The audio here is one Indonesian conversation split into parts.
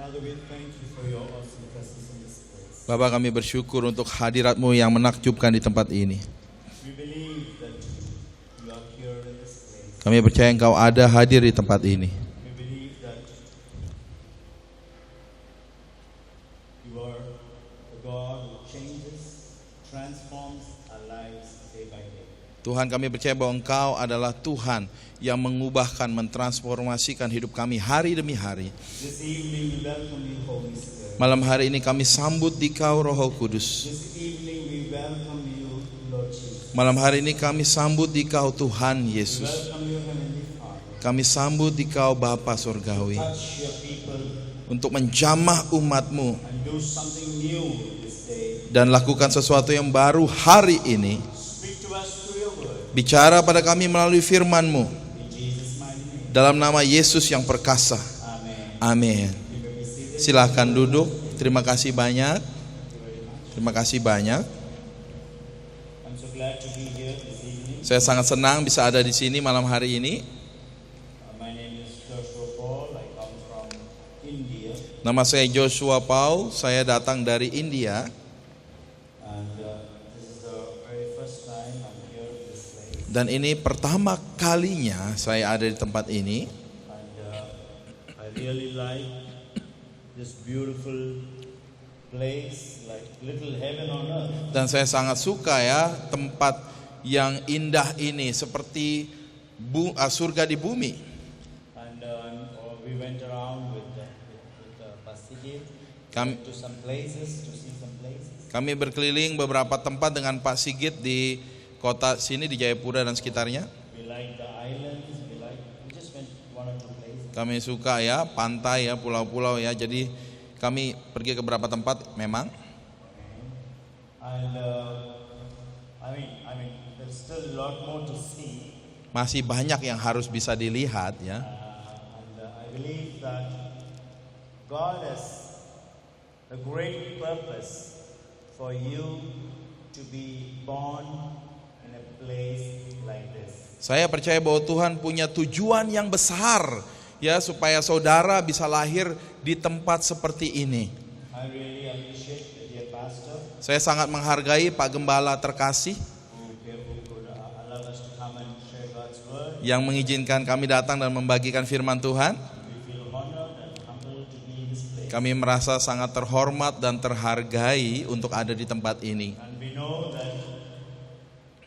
Father, we thank you for your awesome presence in this place. Bapa, kami bersyukur untuk hadirat-Mu yang menakjubkan di tempat ini. We believe that you are here in this place. Kami percaya Engkau ada hadir di tempat ini. We believe that you are the God who changes, transforms our lives day by day. Tuhan, kami percaya bahwa Engkau adalah Tuhan yang mengubahkan, mentransformasikan hidup kami hari demi hari. This evening we welcome you, Holy Spirit. Malam hari ini kami sambut Dikau, Roh Kudus. This evening we welcome you, Lord Jesus. Malam hari ini kami sambut Dikau, Tuhan We Yesus. welcome you, Heavenly Father. Kami sambut Dikau, Bapa Surgawi, Touch your people untuk menjamah umat-Mu and do something new this day. dan lakukan sesuatu yang baru hari ini. Speak to us through your word. Bicara pada kami melalui firman-Mu. In Jesus' mighty name. Dalam nama Yesus yang perkasa. Amen. Amin. You may be seated. Silahkan duduk. Terima kasih banyak. Terima kasih banyak. I'm so glad to be here this evening. Saya sangat senang bisa ada di sini malam hari ini. My name is Joshua Paul. I come from India. Nama saya Joshua Paul. Saya datang dari India. And this is the very first time I'm here in this place. Dan ini pertama kalinya saya ada di tempat ini. And I really like this beautiful place, like little heaven on earth. Dan saya sangat suka ya tempat yang indah ini seperti surga di bumi. And we went around with Pastor Kami, to some places, to see some places. kami berkeliling beberapa tempat dengan Pak Sigit di kota sini di Jayapura dan sekitarnya. We like the islands. We just went one or two places. Kami suka ya pantai ya, pulau-pulau ya. Jadi kami pergi ke beberapa tempat memang. And I mean, there's still a lot more to see. Masih banyak yang harus bisa dilihat ya. And I believe that God has a great purpose for you to be born in a place like this. Saya percaya bahwa Tuhan punya tujuan yang besar ya supaya saudara bisa lahir di tempat seperti ini. I really appreciate the dear pastor Saya sangat menghargai Pak Gembala terkasih who could allow us to come and share God's word. yang mengizinkan kami datang dan membagikan firman Tuhan. We feel honored and humbled to be in this place. Kami merasa sangat terhormat dan terhargai untuk ada di tempat ini. And we know that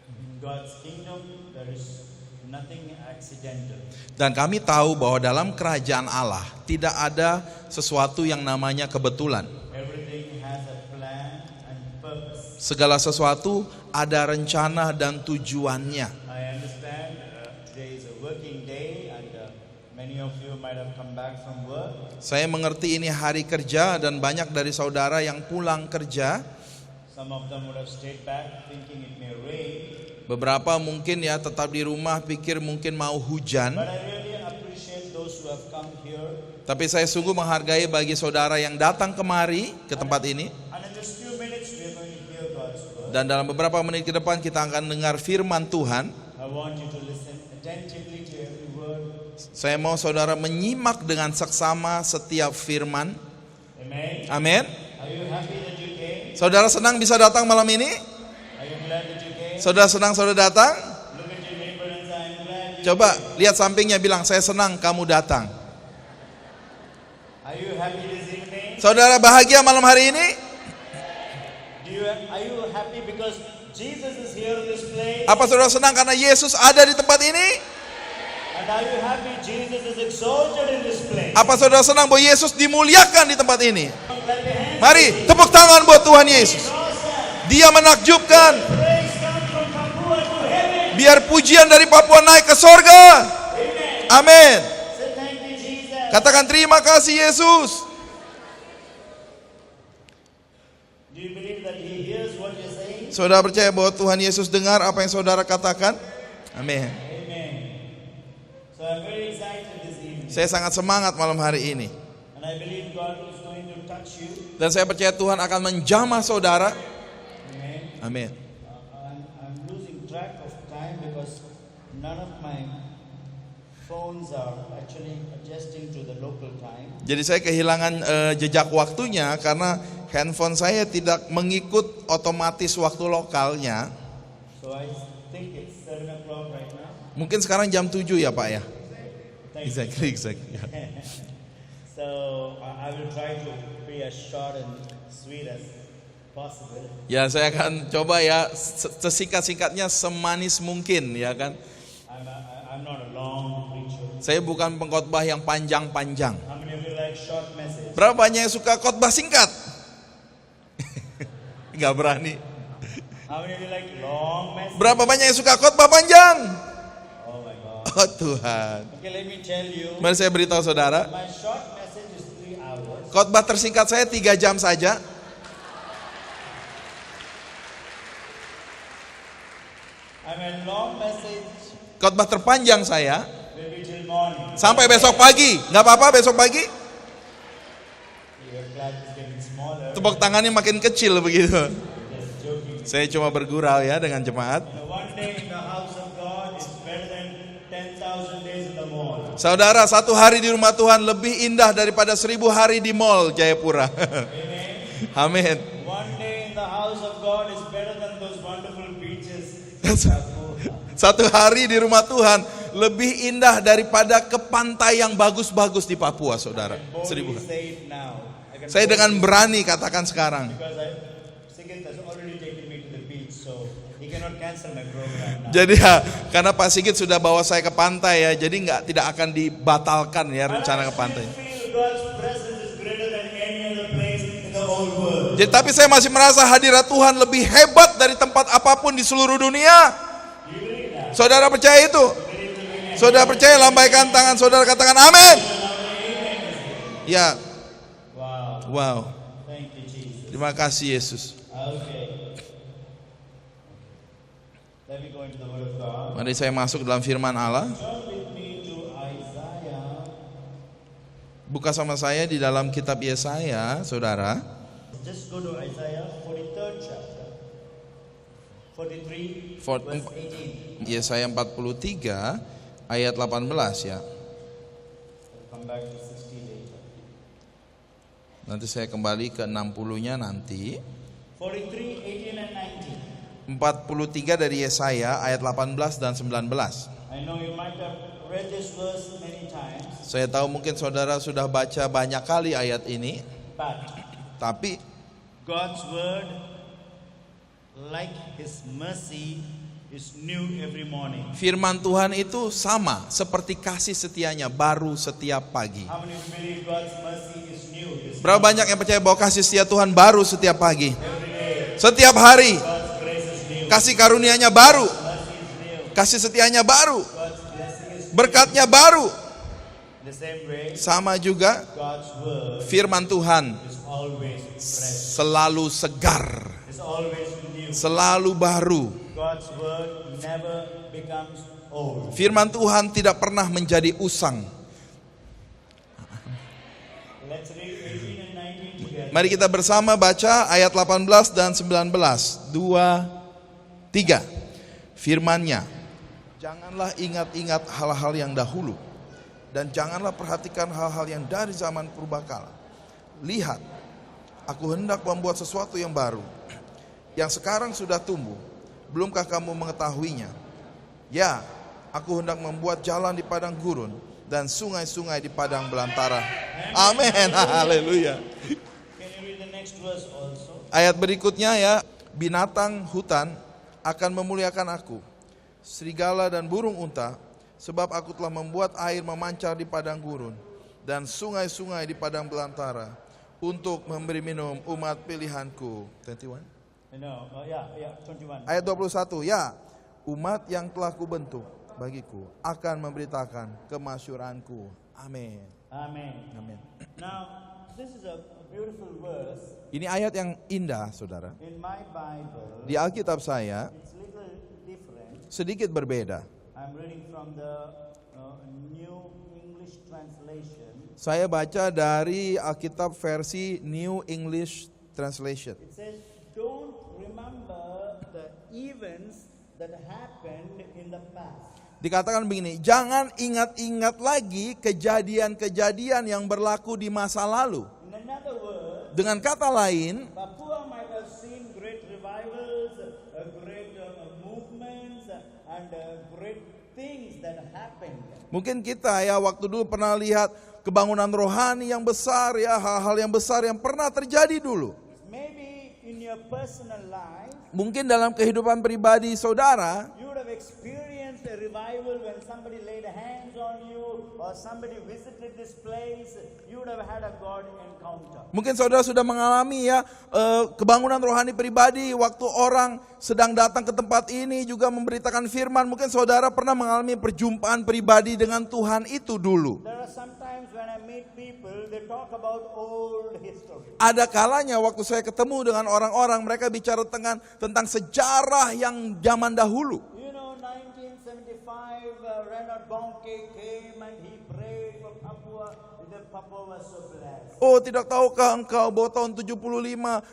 in God's kingdom there is nothing accidental. Dan kami tahu bahwa dalam kerajaan Allah tidak ada sesuatu yang namanya kebetulan. Everything has a plan and purpose. Segala sesuatu ada rencana dan tujuannya. I understand today is a working day and many of you might have come back from work. Saya mengerti ini hari kerja dan banyak dari saudara yang pulang kerja. Some of them would have stayed back thinking it may rain. Beberapa mungkin ya tetap di rumah pikir mungkin mau hujan. But I really appreciate those who have come here. Tapi saya sungguh menghargai bagi saudara yang datang kemari ke tempat ini. And in just few minutes we are going to hear God's word. Dan dalam beberapa menit ke depan kita akan dengar firman Tuhan. I want you to listen attentively to every word. Saya mau saudara menyimak dengan seksama setiap firman. Amen. Amin. Are you happy that you came? Saudara senang bisa datang malam ini? Are you glad that you came? Saudara senang saudara datang? Look at your neighbor and say, I'm glad you Coba lihat sampingnya bilang, saya senang kamu datang. Are you happy this evening? Saudara bahagia malam hari ini? Are you happy because Jesus is here in this place? Apa saudara senang karena Yesus ada di tempat ini? And are you happy Jesus is exalted in this place? Apa saudara senang bahwa Yesus dimuliakan di tempat ini? Clap your hands. Mari tepuk tangan buat Tuhan Yesus. Awesome. Dia menakjubkan. Praise come from Papua to heaven. Biar pujian dari Papua naik ke sorga. Amen. Amin. Say thank you, Jesus. Katakan terima kasih Yesus. Do you believe that He hears what you're saying? Saudara percaya bahwa Tuhan Yesus dengar apa yang saudara katakan? Amin. Amen. So I'm very excited this evening. Saya sangat semangat malam hari ini. And I believe God is going to touch you. Dan saya percaya Tuhan akan menjamah saudara. Amen. Amin. I'm losing track of time because none of my phones are actually adjusting to the local time. Jadi saya kehilangan jejak waktunya karena handphone saya tidak mengikut otomatis waktu lokalnya. So I think it's 7 o'clock right now. Mungkin sekarang jam 7 ya Pak ya? Thank Exactly. Yeah. So I will try to be as short and sweet as possible. Ya saya akan coba ya sesingkat-singkatnya semanis mungkin ya kan. I'm not a long preacher. Saya bukan pengkhotbah yang panjang-panjang. How many of you like short message? Berapa banyak yang suka khotbah singkat? Gak berani. How many of you like long message? Berapa banyak yang suka khotbah panjang? Oh my God. Oh Tuhan. Okay, let me tell you. Mari saya beritahu saudara, My short message is 3 hours. khotbah tersingkat saya 3 jam saja. And my long message Khotbah terpanjang saya will be till morning. sampai besok pagi. Gak apa-apa besok pagi? Your class is getting smaller. Tepuk tangannya makin kecil begitu. Just joking. Saya cuma bergurau ya dengan jemaat. One day in the house of God is better than 10,000 days in the mall. Saudara, 1 hari di rumah Tuhan lebih indah daripada 1000 hari di mall Jayapura. Amen. Amin. One day in the house of God is better than those wonderful beaches. 1 hari di rumah Tuhan lebih indah daripada ke pantai yang bagus-bagus di Papua, saudara. 1000 Boldly hari. say it now. I can Saya boldly dengan berani katakan sekarang. because Sigit has already taken me to the beach, so he cannot cancel my program now. Jadi ya, karena Pak Sigit sudah bawa saya ke pantai ya, jadi tidak akan dibatalkan ya rencana ke pantai. I feel God's presence is greater than any other place in the whole world. Jadi, tapi saya masih merasa hadirat Tuhan lebih hebat dari tempat apapun di seluruh dunia. Saudara percaya itu? Saudara percaya, lambaikan tangan saudara, katakan amin. Ya, Wow. wow. Thank you, Jesus. Terima kasih Yesus. Okay. Let me go into the Word of God. Mari saya masuk dalam firman Allah. Turn with me to Isaiah. Buka sama saya di dalam kitab Yesaya, saudara. Just go to Isaiah 43rd chapter. 43 For- verse 18. Yesaya 43 ayat 18 ya. I'll come back to 60 later. Nanti saya kembali ke 60-nya nanti. 43, 18 and 19. 43 dari Yesaya ayat 18 dan 19. I know you might have read this verse many times, Saya tahu mungkin saudara sudah baca banyak kali ayat ini, but tapi God's word, like His mercy, is new every morning. firman Tuhan itu sama seperti kasih setianya baru setiap pagi. How many of you believe God's mercy is new? This Berapa banyak yang percaya bahwa kasih setia Tuhan baru setiap pagi? every day. Setiap hari God's grace is new. kasih karunia-Nya baru, Mercy is new. kasih setianya baru, God's blessing is new. berkatnya baru. The same way, Sama juga God's word firman Tuhan is always fresh. selalu segar, It's always new. selalu baru. God's word never becomes old. Firman Tuhan tidak pernah menjadi usang. Let's read 18 and 19 together. Mari kita bersama baca ayat 18 dan 19. 2, 3. Firman-Nya, janganlah ingat-ingat hal-hal yang dahulu, dan janganlah perhatikan hal-hal yang dari zaman purbakala. Lihat, aku hendak membuat sesuatu yang baru, yang sekarang sudah tumbuh. Belumkah kamu mengetahuinya? Ya, aku hendak membuat jalan di padang gurun dan sungai-sungai di padang belantara. Amin. Haleluya. Can you read the next verse also? Ayat berikutnya ya, binatang hutan akan memuliakan aku, serigala dan burung unta, sebab aku telah membuat air memancar di padang gurun dan sungai-sungai di padang belantara untuk memberi minum umat pilihanku. 21. No, yeah, 21. Ayat 21, ya, umat yang telah kubentuk bagiku akan memberitakan kemasyuranku. Amin. Amen. Amin. Now, this is a beautiful verse. Ini ayat yang indah, saudara. In my Bible, Di Alkitab saya it's little different. sedikit berbeda. I'm reading from the New English Translation. Saya baca dari Alkitab versi New English Translation. It says, don't remember the events that happened in the past. Dikatakan begini, jangan ingat-ingat lagi kejadian-kejadian yang berlaku di masa lalu. In another word, Dengan kata lain, Papua might have seen great revivals, great movements, and great things that happened. mungkin kita ya waktu dulu pernah lihat kebangunan rohani yang besar ya, hal-hal yang besar yang pernah terjadi dulu. Maybe in your personal life, Mungkin dalam kehidupan pribadi saudara, you would have experienced a revival when somebody laid hands on you or somebody visited this place. You would have had a God encounter. mungkin saudara sudah mengalami ya kebangunan rohani pribadi waktu orang sedang datang ke tempat ini juga memberitakan firman. Mungkin saudara pernah mengalami perjumpaan pribadi dengan Tuhan itu dulu. There are sometimes when I meet people, they talk about old history. Ada kalanya waktu saya ketemu dengan orang-orang, mereka bicara tentang sejarah yang zaman dahulu. You know, 1975, Reinhard Bonnke came and he prayed for Papua. The Papua was so blessed. Oh, tidak tahukah engkau bahwa tahun 75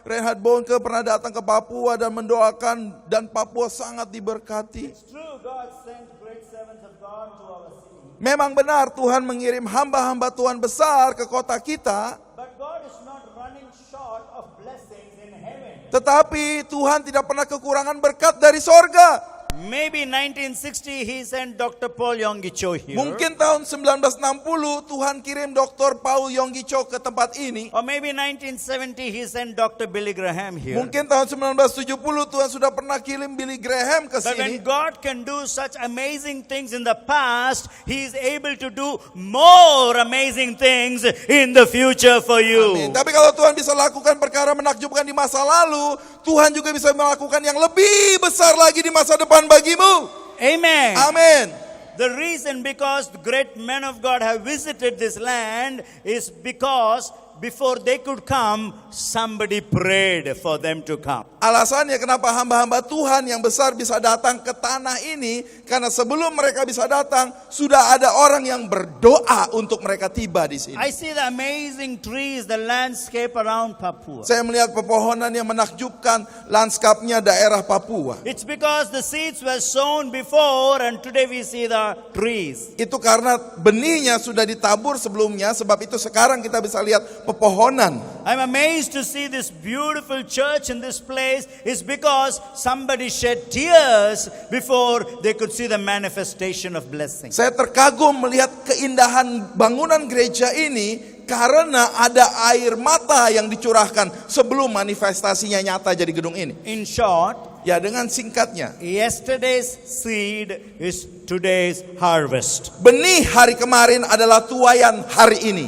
Reinhard Bonnke pernah datang ke Papua dan mendoakan dan Papua sangat diberkati. It's true, God sent great servants of God to our city. Memang benar Tuhan mengirim hamba-hamba Tuhan besar ke kota kita, But God is not running short of blessings in heaven. tetapi Tuhan tidak pernah kekurangan berkat dari sorga. Maybe 1960 he sent Dr. Paul Yonggi Cho here. Mungkin tahun 1960 Tuhan kirim Dr. Paul Yonggi Cho ke tempat ini. Or maybe 1970 he sent Dr. Billy Graham here. Mungkin tahun 1970 Tuhan sudah pernah kirim Billy Graham ke But when sini. God can do such amazing things in the past, He is able to do more amazing things in the future for you. Amin. Tapi kalau Tuhan bisa lakukan perkara menakjubkan di masa lalu, Tuhan juga bisa melakukan yang lebih besar lagi di masa depan bagimu. Amen. Amin. The reason because the great men of God have visited this land is because before they could come, somebody prayed for them to come. Alasannya kenapa hamba-hamba Tuhan yang besar bisa datang ke tanah ini, karena sebelum mereka bisa datang, sudah ada orang yang berdoa untuk mereka tiba di sini. I see the amazing trees, the landscape around Papua. Saya melihat pepohonan yang menakjubkan, lanskapnya daerah Papua. It's because the seeds were sown before and today we see the trees. Itu karena benihnya sudah ditabur sebelumnya, sebab itu sekarang kita bisa lihat pepohonan. I'm amazed to see this beautiful church in this place is because somebody shed tears before they could see the manifestation of blessing. Saya terkagum melihat keindahan bangunan gereja ini karena ada air mata yang dicurahkan sebelum manifestasinya nyata jadi gedung ini. In short, Ya, dengan singkatnya, yesterday's seed is today's harvest. benih hari kemarin adalah tuaian hari ini.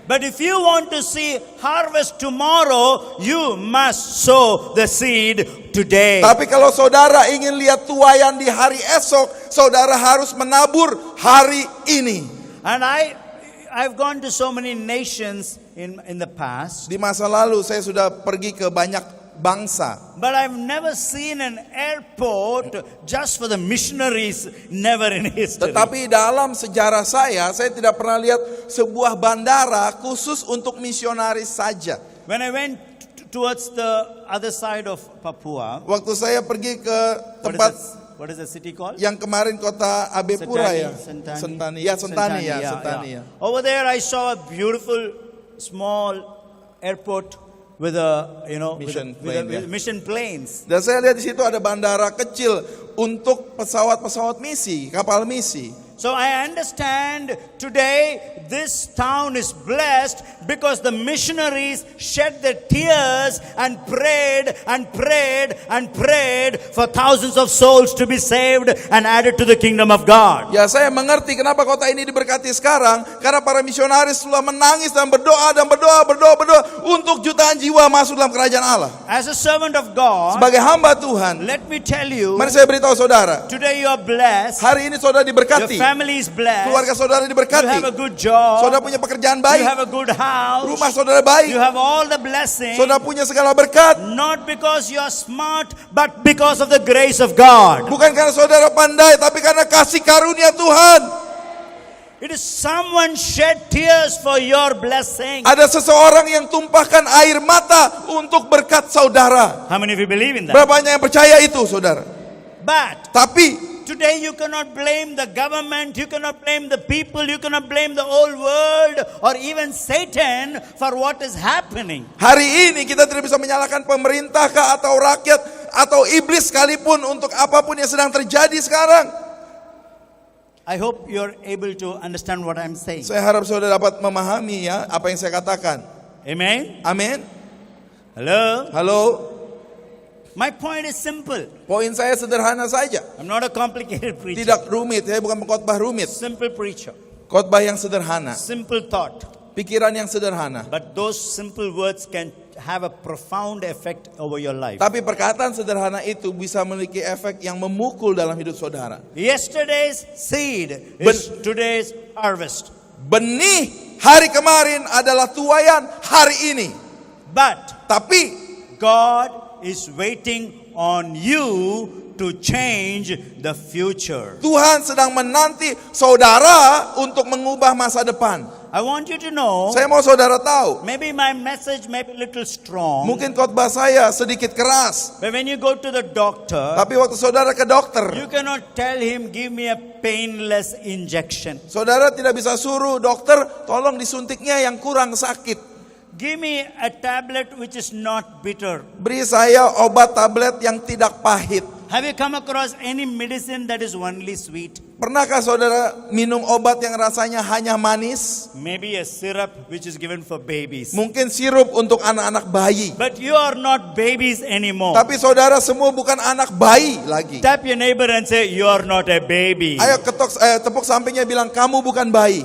But if you want to see harvest tomorrow, you must sow the seed today. Tapi kalau saudara ingin lihat tuaian di hari esok, saudara harus menabur hari ini. And I've gone to so many nations in the past, Di masa lalu saya sudah pergi ke banyak bangsa. but I've never seen an airport just for the missionaries, never in history. Tetapi dalam sejarah saya tidak pernah lihat sebuah bandara khusus untuk misionaris saja. When I went towards the other side of Papua, Waktu saya pergi ke tempat what is the city called? yang kemarin kota Abepura ya, Sentani. Sentani. Over there I saw a beautiful small airport with a Mission with plane, with mission planes. Dan saya lihat di situ ada bandara kecil untuk pesawat-pesawat misi, kapal misi. So I understand today this town is blessed because the missionaries shed their tears and prayed and prayed and prayed for thousands of souls to be saved and added to the kingdom of God. Ya, saya mengerti kenapa kota ini diberkati sekarang, karena para misionaris telah menangis dan berdoa untuk jutaan jiwa masuk dalam kerajaan Allah. As a servant of God, Sebagai hamba Tuhan, let me tell you, mari saya beritahu saudara, today you are blessed, hari ini saudara your diberkati, family is blessed, keluarga saudara you diberkati, have a good job, saudara punya pekerjaan you baik, have a good house, rumah saudara baik, you have all the blessings, saudara punya segala berkat. not because you are smart, but because of the grace of God. Bukan karena saudara pandai, tapi karena kasih karunia Tuhan. It is someone shed tears for your blessing. Ada seseorang yang tumpahkan air mata untuk berkat saudara. How many of you believe in that? Berapa banyak yang percaya itu, saudara? But Tapi today you cannot blame the government, you cannot blame the people, you cannot blame the whole world or even Satan for what is happening. Hari ini kita tidak bisa menyalahkan pemerintah kah atau rakyat atau iblis sekalipun untuk apapun yang sedang terjadi sekarang. I hope you're able to understand what I'm saying. Saya harap saudara dapat memahami ya apa yang saya katakan. Amen. Amin. Hello. Halo. My point is simple. Poin saya sederhana saja. I'm not a complicated preacher. Tidak rumit, saya bukan pengkhotbah rumit. Simple preacher. Khotbah yang sederhana, Simple thought. pikiran yang sederhana. But those simple words can have a profound effect over your life. Tapi perkataan sederhana itu bisa memiliki efek yang memukul dalam hidup saudara. Yesterday's seed is today's harvest. Benih hari kemarin adalah tuaian hari ini. But Tapi God is waiting on you to change the future. Tuhan sedang menanti saudara untuk mengubah masa depan. I want you to know, Saya mau saudara tahu, maybe my message may be a little strong, mungkin khotbah saya sedikit keras. but when you go to the doctor, Tapi waktu saudara ke dokter, you cannot tell him, give me a painless injection. saudara tidak bisa suruh dokter, tolong disuntiknya yang kurang sakit. Give me a tablet which is not bitter. Beri saya obat tablet yang tidak pahit. Have you come across any medicine that is only sweet? Pernahkah saudara minum obat yang rasanya hanya manis? Maybe a syrup which is given for babies. Mungkin sirup untuk anak-anak bayi. But you are not babies anymore. Tapi saudara semua bukan anak bayi lagi. Tap your neighbor and say, you are not a baby. Ayo tepuk sampingnya bilang kamu bukan bayi.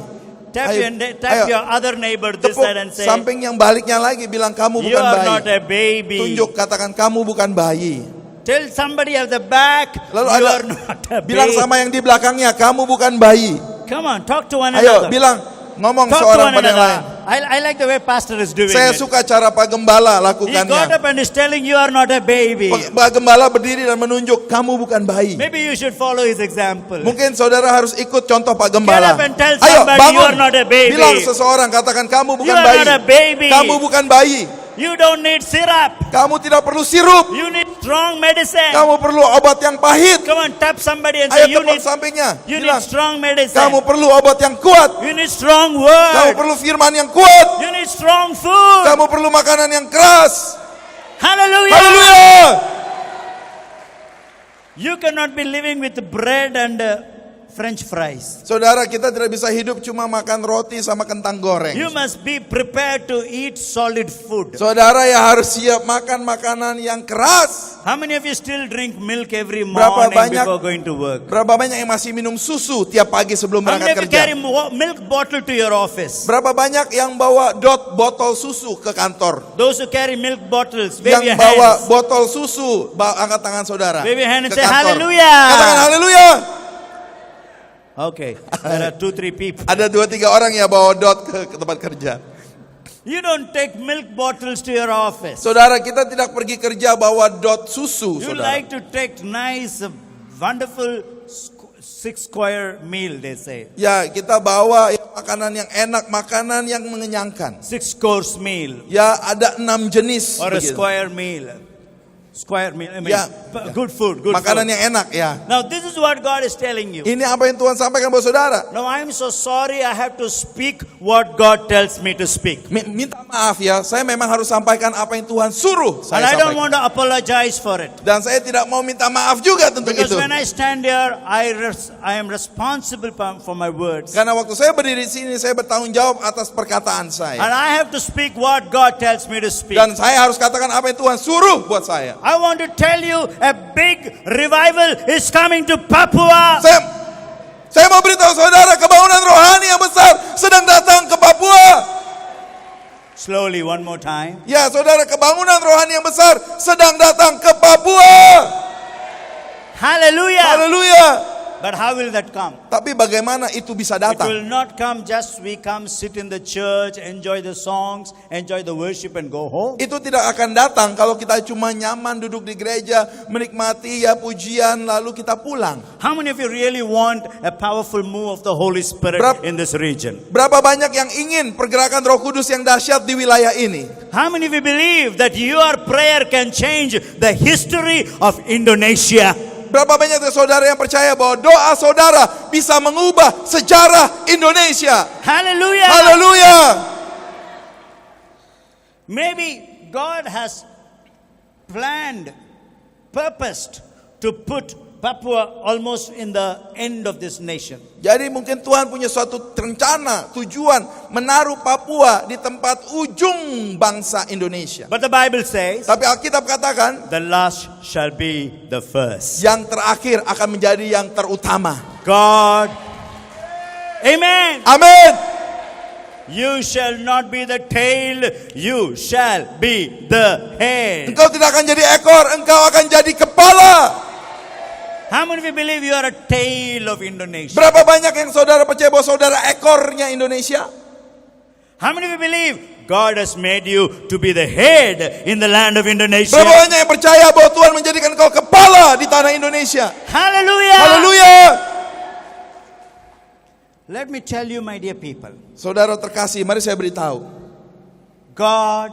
Tap ayo. your other neighbor this Tepuk side and say, samping yang baliknya lagi bilang kamu you bukan are bayi. not a baby. Tunjuk katakan kamu bukan bayi. Tell somebody at the back, Lalu you ada are not a bilang baby. sama yang di belakangnya kamu bukan bayi. Come on, talk to one Ayo another. bilang ngomong Talk to seorang one pada yang lain. another. I like the way pastor is doing Saya it. suka cara Pak Gembala He got lakukannya. up and is telling you are not a baby. Pak Gembala berdiri dan menunjuk kamu bukan bayi. Maybe you should follow his example. Mungkin saudara harus ikut contoh Pak Get Gembala. up and tell Ayo somebody bangun. you are not a baby. Bilang seseorang katakan kamu bukan You are bayi. not a baby. Kamu bukan bayi. You don't need syrup. Kamu tidak perlu sirup. You need strong medicine. Kamu perlu obat yang pahit. Come on, tap somebody and say Ayo you tepuk need, sampingnya. you need Bilang strong medicine. kamu perlu obat yang kuat. You need strong Kamu word. perlu firman yang kuat. You need strong food. Kamu perlu makanan yang keras. Hallelujah. Haleluya. You cannot be living with bread and French fries. Saudara, kita tidak bisa hidup cuma makan roti sama kentang goreng. You must be prepared to eat solid food. Saudara ya harus siap makan makanan yang keras. How many of you still drink milk every Berapa morning banyak- before going to work? Berapa banyak yang masih minum susu tiap pagi sebelum How many berangkat of you kerja? carry milk bottle to your office? Berapa banyak yang bawa botol susu ke kantor? Those who carry milk bottles, wave your Yang bawa hands. botol susu, angkat tangan saudara. Wave your hand and ke say, kantor. "Hallelujah." Katakan haleluya. Okay, there are 2-3 people. Ada 2-3 orang yang bawa ke tempat kerja. You don't take milk bottles to your office. Saudara, kita tidak pergi kerja bawa susu, You saudara. like to take nice, wonderful 6 square meal, they say. Ya, kita bawa makanan yang enak, makanan yang mengenyangkan. 6 course meal Ya, ada 6 jenis. or a begitu. square meal. Square meal, I mean, Ya. good food, good Makanan food. yang enak ya. Now this is what God is telling you. Ini apa yang Tuhan sampaikan buat saudara. Now I'm so sorry I have to speak what God tells me to speak. Minta maaf ya, saya memang harus sampaikan apa yang Tuhan suruh And saya I don't sampaikan. want to apologize for it. Dan saya tidak mau minta maaf juga tentang Because itu. when I stand here, I am responsible for my words. Karena waktu saya berdiri di sini, saya bertanggung jawab atas perkataan saya. And I have to speak what God tells me to speak. Dan saya harus katakan apa yang Tuhan suruh buat saya. I want to tell you a big revival is coming to Papua. Saya mau beritahu saudara, kebangunan rohani yang besar sedang datang ke Papua. Slowly, one more time. Ya saudara, kebangunan rohani yang besar sedang datang ke Papua. Hallelujah. Haleluya. But how will that come? Tapi bagaimana itu bisa It datang? will not come just we come sit in the church, enjoy the songs, enjoy the worship and go home. Itu tidak akan datang kalau kita cuma nyaman duduk di gereja, menikmati ya pujian, lalu kita pulang. How many of you really want a powerful move of the Holy Spirit in this region? Berapa banyak yang ingin pergerakan Roh Kudus yang dahsyat di wilayah ini? How many of you believe that your prayer can change the history of Indonesia? Berapa banyak dari saudara yang percaya bahwa doa saudara bisa mengubah sejarah Indonesia? Hallelujah. Haleluya. Maybe God has planned, purposed to put Papua almost in the end of this nation. Jadi mungkin Tuhan punya suatu rencana, tujuan menaruh Papua di tempat ujung bangsa Indonesia. But the Bible says, Tapi Alkitab katakan, the last shall be the first. yang terakhir akan menjadi yang terutama. God, amen. Amin. You shall not be the tail, you shall be the head. Engkau tidak akan jadi ekor, engkau akan jadi kepala. How many of you believe you are a tail of Indonesia? Berapa banyak yang saudara percaya bahwa saudara ekornya Indonesia? How many of you believe God has made you to be the head in the land of Indonesia? Berapa banyak yang percaya bahwa Tuhan menjadikan engkau kepala di tanah Indonesia? Hallelujah. Haleluya. Let me tell you, my dear people, Saudara terkasih, mari saya beritahu. God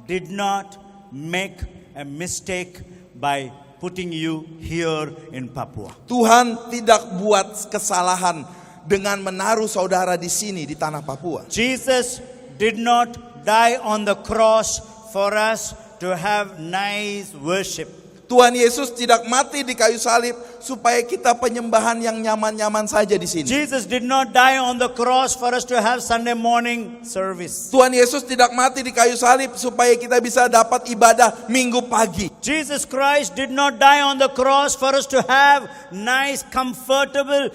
did not make a mistake by putting you here in Papua. Tuhan tidak buat kesalahan dengan menaruh saudara di sini di tanah Papua. Jesus did not die on the cross for us to have nice worship. Tuhan Yesus tidak mati di kayu salib supaya kita penyembahan yang nyaman-nyaman saja di sini. Jesus did not die on the cross for us to have Sunday morning service. Tuhan Yesus tidak mati di kayu salib supaya kita bisa dapat ibadah minggu pagi. Jesus Christ did not die on the cross for us to have nice, comfortable,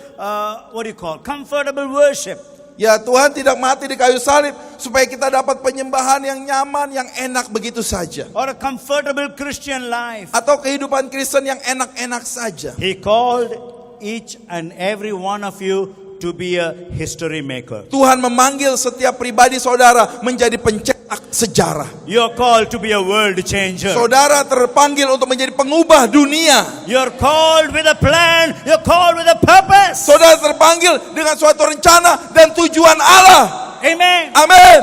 comfortable worship. Ya, Tuhan tidak mati di kayu salib supaya kita dapat penyembahan yang nyaman, yang enak begitu saja. Or a comfortable Christian life. Atau kehidupan Kristen yang enak-enak saja. He called each and every one of you to be a history maker. Tuhan memanggil setiap pribadi saudara menjadi pencetak sejarah. You're called to be a world changer. Saudara terpanggil untuk menjadi pengubah dunia. You're called with a plan. You're called with a purpose. Saudara terpanggil dengan suatu rencana dan tujuan Allah. Amen. Amin.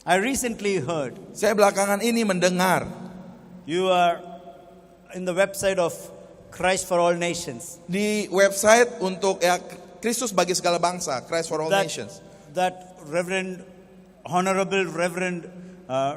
I recently heard Saya belakangan ini mendengar you are in the website of Christ for All Nations. di website untuk Kristus bagi segala bangsa, Christ for All Nations. That Honorable Reverend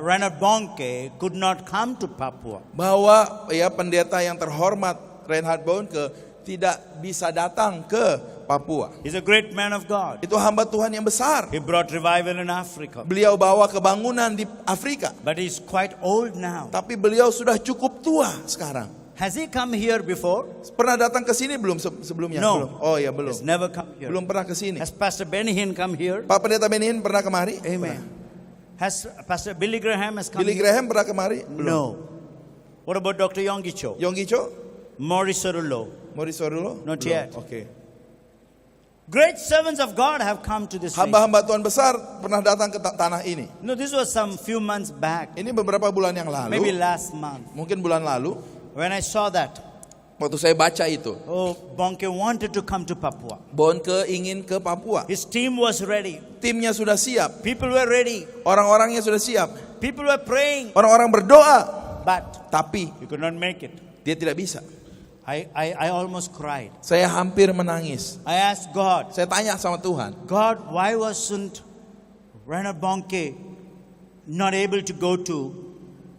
Reinhard Bonnke could not come to Papua. Bahwa pendeta yang terhormat Reinhard Bonnke tidak bisa datang ke Papua. He's a great man of God. Itu hamba Tuhan yang besar. He brought revival in Africa. Beliau bawa kebangunan di Afrika. But he's quite old now. Tapi beliau sudah cukup tua sekarang. Has he come here before? Pernah datang ke sini belum sebelumnya? No. Belum. Oh ya, belum. He's never come here. Belum pernah ke sini. Has Pastor Benny Hinn come here? Pak Pendeta Benin pernah kemari? Amen. Has Pastor Billy Graham has come Billy here? Graham pernah kemari? No. What about Dr. Yonggi Cho? Yonggi Cho? Maurice Sorulo? Maurice Sorulo? Not Belum. yet. Oke. Great servants of God have come to this region. Hamba-hamba Tuhan besar pernah datang ke tanah ini. No, this was some few months back. Ini beberapa bulan yang Maybe lalu. last month. Mungkin bulan lalu. When I saw that, Waktu saya baca itu. Bonnke wanted to come to Papua. Bonnke ingin ke Papua. His team was ready. Timnya sudah siap. People were ready. Orang-orangnya sudah siap. People were praying. Orang-orang berdoa. But Tapi you could not make it. dia tidak bisa. I almost cried. Saya hampir menangis. I asked God, Saya tanya sama Tuhan. God, why wasn't Reinhard Bonnke not able to go to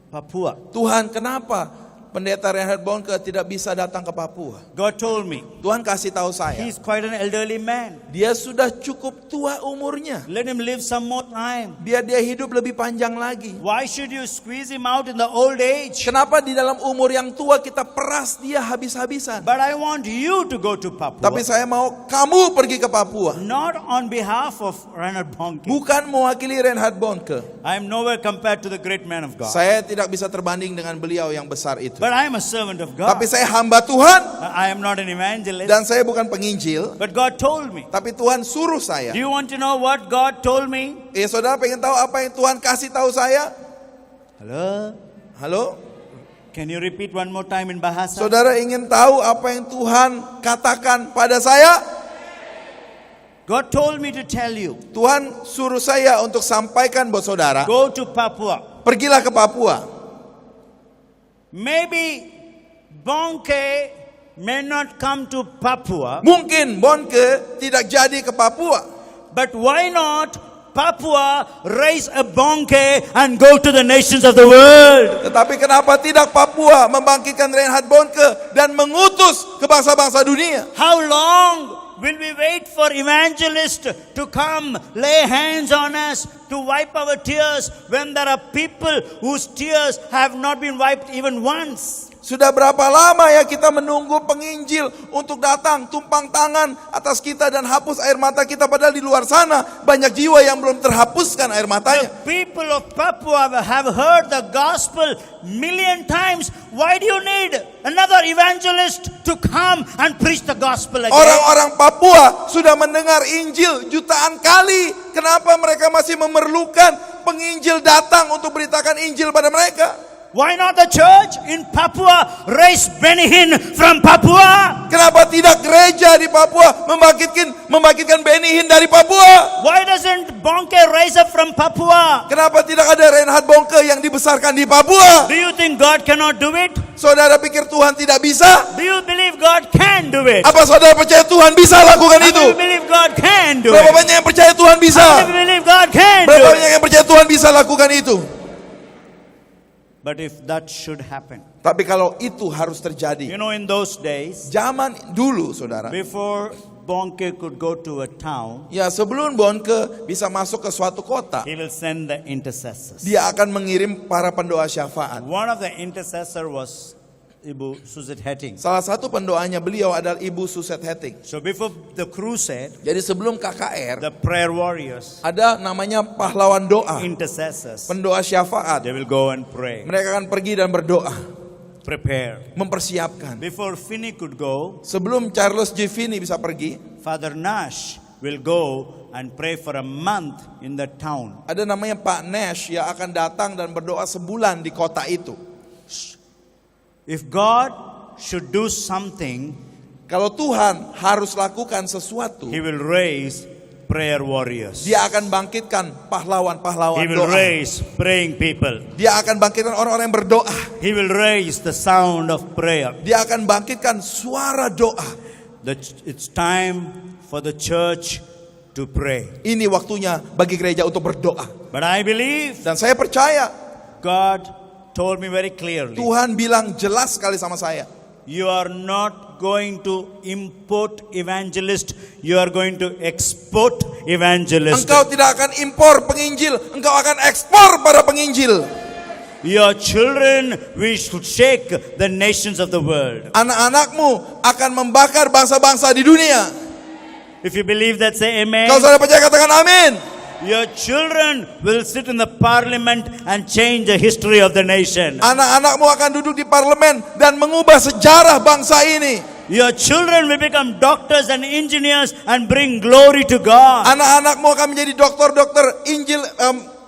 Papua? Tuhan, kenapa Pendeta Reinhard Bonnke tidak bisa datang ke Papua? God told me, Tuhan kasih tahu saya. he's quite an elderly man. Dia sudah cukup tua umurnya. Let him live some more time. Biar dia hidup lebih panjang lagi. Why should you squeeze him out in the old age? Kenapa di dalam umur yang tua kita peras dia habis-habisan? But I want you to go to Papua. Tapi saya mau kamu pergi ke Papua. Not on behalf of Reinhard Bonnke. Bukan mewakili Reinhard Bonnke. I am nowhere compared to the great man of God. Saya tidak bisa terbanding dengan beliau yang besar itu. But I am a servant of God. Tapi saya hamba Tuhan. I am not an evangelist. Dan saya bukan penginjil. But God told me. Tapi Tuhan suruh saya. Do you want to know what God told me? Saudara pengen tahu apa yang Tuhan kasih tahu saya? Hello? Halo? Can you repeat one more time in Bahasa? Saudara ingin tahu apa yang Tuhan katakan pada saya? God told me to tell you, Tuhan suruh saya untuk sampaikan buat saudara, go to Papua. pergilah ke Papua. Maybe Bonnke may not come to Papua, Mungkin Bonnke tidak jadi ke Papua, but why not Papua raise a Bonnke and go to the nations of the world? tetapi kenapa tidak Papua membangkitkan Reinhard Bonnke dan mengutus ke bangsa-bangsa dunia? How long will we wait for evangelists to come, lay hands on us, to wipe our tears when there are people whose tears have not been wiped even once? Sudah berapa lama ya kita menunggu penginjil untuk datang tumpang tangan atas kita dan hapus air mata kita, padahal di luar sana banyak jiwa yang belum terhapuskan air matanya. The people of Papua have heard the gospel million times. Why do you need another evangelist to come and preach the gospel again? Orang-orang Papua sudah mendengar Injil jutaan kali. Kenapa mereka masih memerlukan penginjil datang untuk beritakan Injil pada mereka? Why not the church in Papua raise Benny Hinn from Papua? Kenapa tidak gereja di Papua membangkitkan Benny Hinn dari Papua? Why doesn't Bonnke rise up from Papua? Kenapa tidak ada Reinhard Bonnke yang dibesarkan di Papua? Do you think God cannot do it? Saudara pikir Tuhan tidak bisa? Do you believe God can do it? Apa saudara percaya Tuhan bisa lakukan How itu? do you believe God can do Berapa it? banyak yang percaya Tuhan How do bisa? you believe God can do Berapa it? banyak yang percaya Tuhan bisa lakukan itu? But if that should happen, Tapi kalau itu harus terjadi, you know, in those days, zaman dulu saudara, before Bonnke could go to a town, ya sebelum Bonnke bisa masuk ke suatu kota, he will send the intercessors. dia akan mengirim para pendoa syafaat. One of the intercessor was Ibu Suzette Hetting. Salah satu pendoanya beliau adalah Ibu Suzette Hetting. So before the crusade, Jadi sebelum KKR, the prayer warriors, ada namanya pahlawan doa, intercessors, pendoa syafaat. they will go and pray, Mereka akan pergi dan berdoa, prepare. mempersiapkan. Before Finney could go, Sebelum Charles J. Finney bisa pergi, Father Nash will go and pray for a month in the town. ada namanya Pak Nash yang akan datang dan berdoa sebulan di kota itu. If God should do something, Kalau Tuhan harus lakukan sesuatu, He will raise prayer warriors. Dia akan bangkitkan He pahlawan-pahlawan will doa. raise praying people. Dia akan bangkitkan orang-orang yang berdoa. He will raise the sound of prayer. Dia akan bangkitkan suara doa. It's time for the church to pray. Ini waktunya bagi gereja untuk berdoa. But I believe Dan saya percaya God told me very clearly, Tuhan bilang jelas sekali sama saya. you are not going to import evangelist, you are going to export evangelist. Engkau tidak akan impor penginjil, engkau akan ekspor para penginjil. Your children will shake the nations of the world. Anak-anakmu akan membakar bangsa-bangsa di dunia. If you believe that, say amen. Kalau saudara percaya katakan amin. Your children will sit in the parliament and change the history of the nation. Anak-anakmu akan duduk di parlemen dan mengubah sejarah bangsa ini. Your children will become doctors and engineers and bring glory to God. Anak-anakmu akan menjadi dokter-dokter,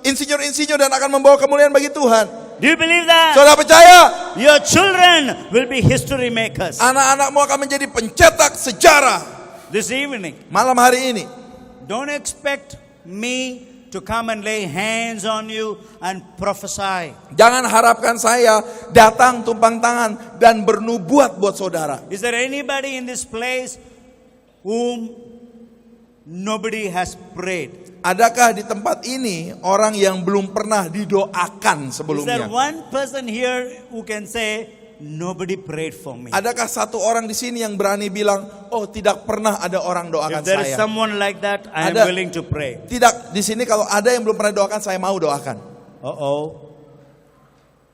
insinyur-insinyur dan akan membawa kemuliaan bagi Tuhan. Do you believe that? Saudara percaya? Your children will be history makers. Anak-anakmu akan menjadi pencetak sejarah. This evening, Malam hari ini, don't expect me to come and lay hands on you and prophesy. jangan harapkan saya datang tumpang tangan dan bernubuat buat saudara. Is there anybody in this place whom nobody has prayed? Adakah di tempat ini orang yang belum pernah didoakan Is there sebelumnya? one person here who can say, nobody prayed for me? Adakah satu orang di sini yang berani bilang, oh tidak pernah ada orang doakan If there is saya? someone like that, I am Ada. willing to pray. Tidak, di sini kalau ada yang belum pernah doakan, saya mau doakan.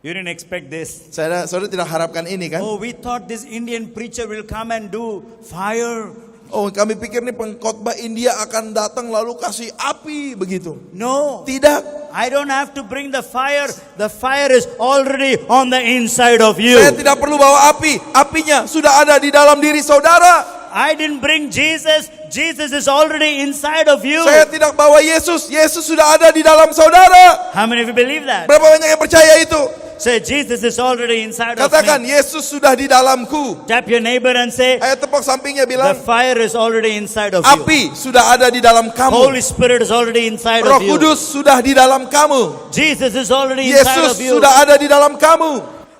You didn't expect this. Saudara tidak harapkan ini kan? Oh, we thought this Indian preacher will come and do fire. Oh, kami pikir nih pengkhotbah India akan datang lalu kasih api begitu. No, Tidak, I don't have to bring the fire. The fire is already on the inside of you. saya tidak perlu bawa api. Apinya sudah ada di dalam diri saudara. I didn't bring Jesus. Jesus is already inside of you. Saya tidak bawa Yesus. Yesus sudah ada di dalam saudara. How many of you believe that? Berapa banyak yang percaya itu? Say, Jesus is already inside of Katakan, me. Yesus sudah di dalamku. Tap your neighbor and say, Ayo tepuk sampingnya the bilang, fire is already inside of you. api sudah ada di dalam kamu. Holy Spirit is already inside Roh of you. Kudus sudah di dalam kamu. Jesus is already inside Yesus of you. sudah ada di dalam kamu.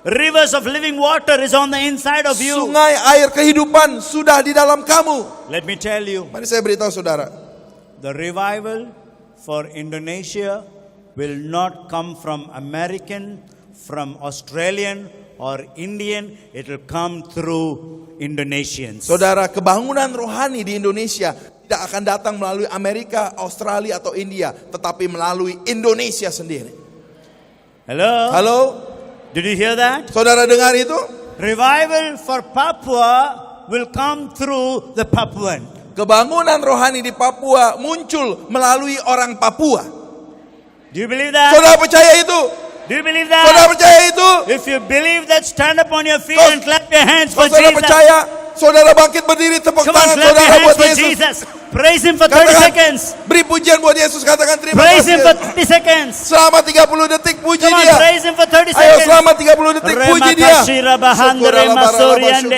Rivers of living water is on the inside of you. Sungai air kehidupan sudah di dalam kamu. Let me tell you, Mari saya beritahu saudara, the revival for Indonesia will not come from American, from Australian or Indian. It will come through Indonesians. saudara, kebangunan rohani di Indonesia tidak akan datang melalui Amerika, Australia atau India, tetapi melalui Indonesia sendiri. Hello? Halo, Did you hear that? saudara dengar itu? Revival for Papua will come through the Papuan. Kebangunan rohani di Papua muncul melalui orang Papua. Do you believe that? Saudara percaya itu? Do you believe Saudara that? percaya itu? If you believe that, stand up on your feet Kau- and clap your hands for Saudara Jesus. percaya? Saudara bangkit berdiri, tepuk Come on, tangan clap your saudara hands buat for Yesus. Jesus. Praise Him for 30 Katakan, seconds. beri pujian buat Yesus, katakan terima Praise Him for kasih. 30 seconds. Selama 30 detik puji Come on, dia. praise Him for 30 Ayo seconds. selama 30 detik puji dia. Remakashira bahandre masoriande.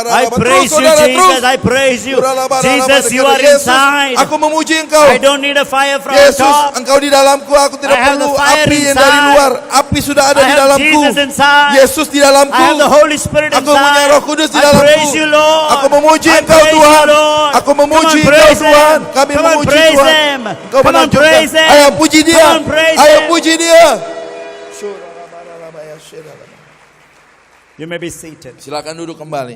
I praise you, Jesus. I praise you. Jesus, you are inside. Aku memuji engkau. I don't need a fire from Yesus, top. engkau di dalamku, aku tidak I have perlu the fire api yang inside. dari luar. Api sudah ada I di have dalamku. Jesus inside. Yesus di dalamku. I have the Holy Spirit Aku punya inside. Roh Kudus di I dalamku. praise you, Lord. Aku memuji I engkau, praise you, Tuhan. Lord. Aku memuji Come on, engkau, praise Tuhan. Him. Kami Come on, memuji praise Tuhan. Him. Engkau Come on, menunjukkan. praise Him. Ayo puji dia. Come on, praise Ayo Him. puji dia. You may be seated. Silakan duduk kembali.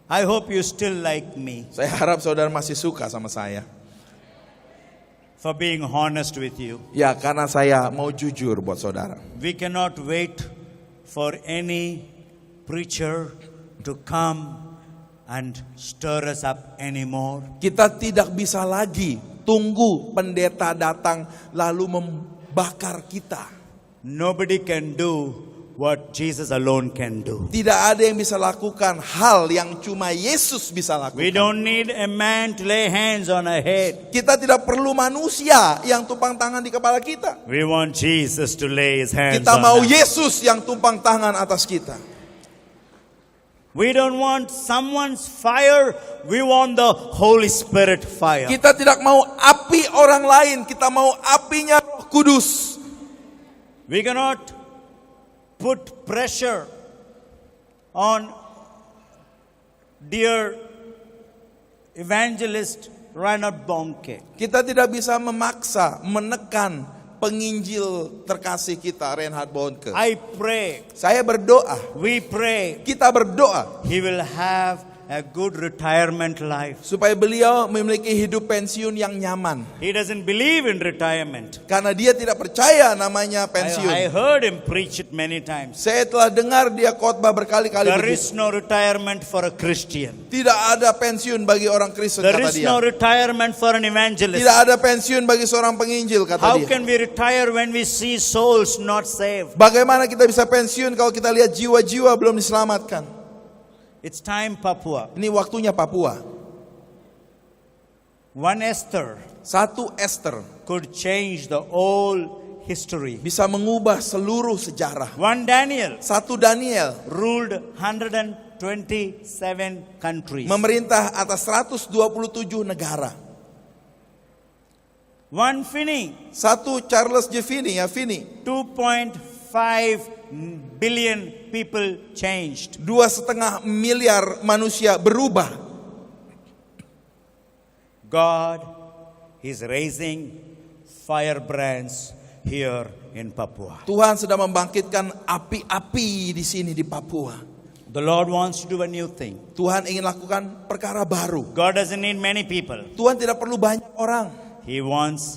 I hope you still like me Saya harap saudara masih suka sama saya. for being honest with you. Ya, karena saya mau jujur buat saudara. We cannot wait for any preacher to come and stir us up anymore. Kita tidak bisa lagi tunggu pendeta datang lalu membakar kita. Nobody can do what Jesus alone can do. Tidak ada yang bisa lakukan hal yang cuma Yesus bisa We lakukan. don't need a man to lay hands on our head. Kita tidak perlu manusia yang tumpang tangan di kepala kita. We want Jesus to lay his hands Kita on mau us. Yesus yang tumpang tangan atas kita. We don't want someone's fire. We want the Holy Spirit fire. Kita tidak mau api orang lain, kita mau apinya Roh Kudus. We cannot put pressure on dear evangelist Reinhard Bonnke. Kita tidak bisa memaksa, menekan penginjil terkasih kita, Reinhard Bonnke. I pray, Saya berdoa, we pray, kita berdoa he will have a good retirement life. supaya beliau memiliki hidup pensiun yang nyaman. He doesn't believe in retirement. Karena dia tidak percaya namanya I pensiun. heard him preach it many times. Saya telah dengar dia khotbah berkali-kali There begitu. is no retirement for a Christian. Tidak ada pensiun bagi orang Kristen, There kata is dia. no retirement for an evangelist. Tidak ada pensiun bagi seorang penginjil, kata How dia. can we retire when we see souls not saved? Bagaimana kita bisa pensiun kalau kita lihat jiwa-jiwa belum diselamatkan? It's time, Papua. Ini waktunya Papua. One Esther Satu Esther could change the whole history. bisa mengubah seluruh sejarah. One Daniel Satu Daniel ruled 127 countries. memerintah atas 127 negara. One Finney, Satu Charles J. Finney, ya Finney. 2.5 billion people changed. 2,5 miliar manusia berubah. God is raising firebrands here in Papua. Tuhan sedang membangkitkan api-api di sini di Papua. The Lord wants to do a new thing. Tuhan ingin lakukan perkara baru. God doesn't need many people. Tuhan tidak perlu banyak orang. He wants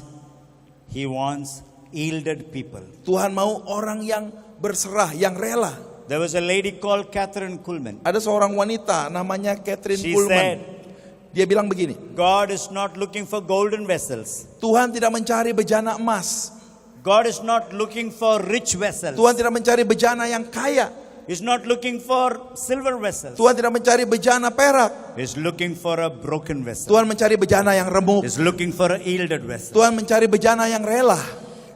yielded people. Tuhan mau orang yang berserah, yang rela. There was a lady called Catherine Kuhlman. Ada seorang wanita namanya Catherine She Kuhlman. said, Dia bilang begini, God is not looking for golden vessels. Tuhan tidak mencari bejana emas. God is not looking for rich vessels. Tuhan tidak mencari bejana yang kaya. He's not looking for silver vessels. Tuhan tidak mencari bejana perak. He's looking for a broken vessel. Tuhan mencari bejana yang remuk. He's looking for a yielded vessel. Tuhan mencari bejana yang rela.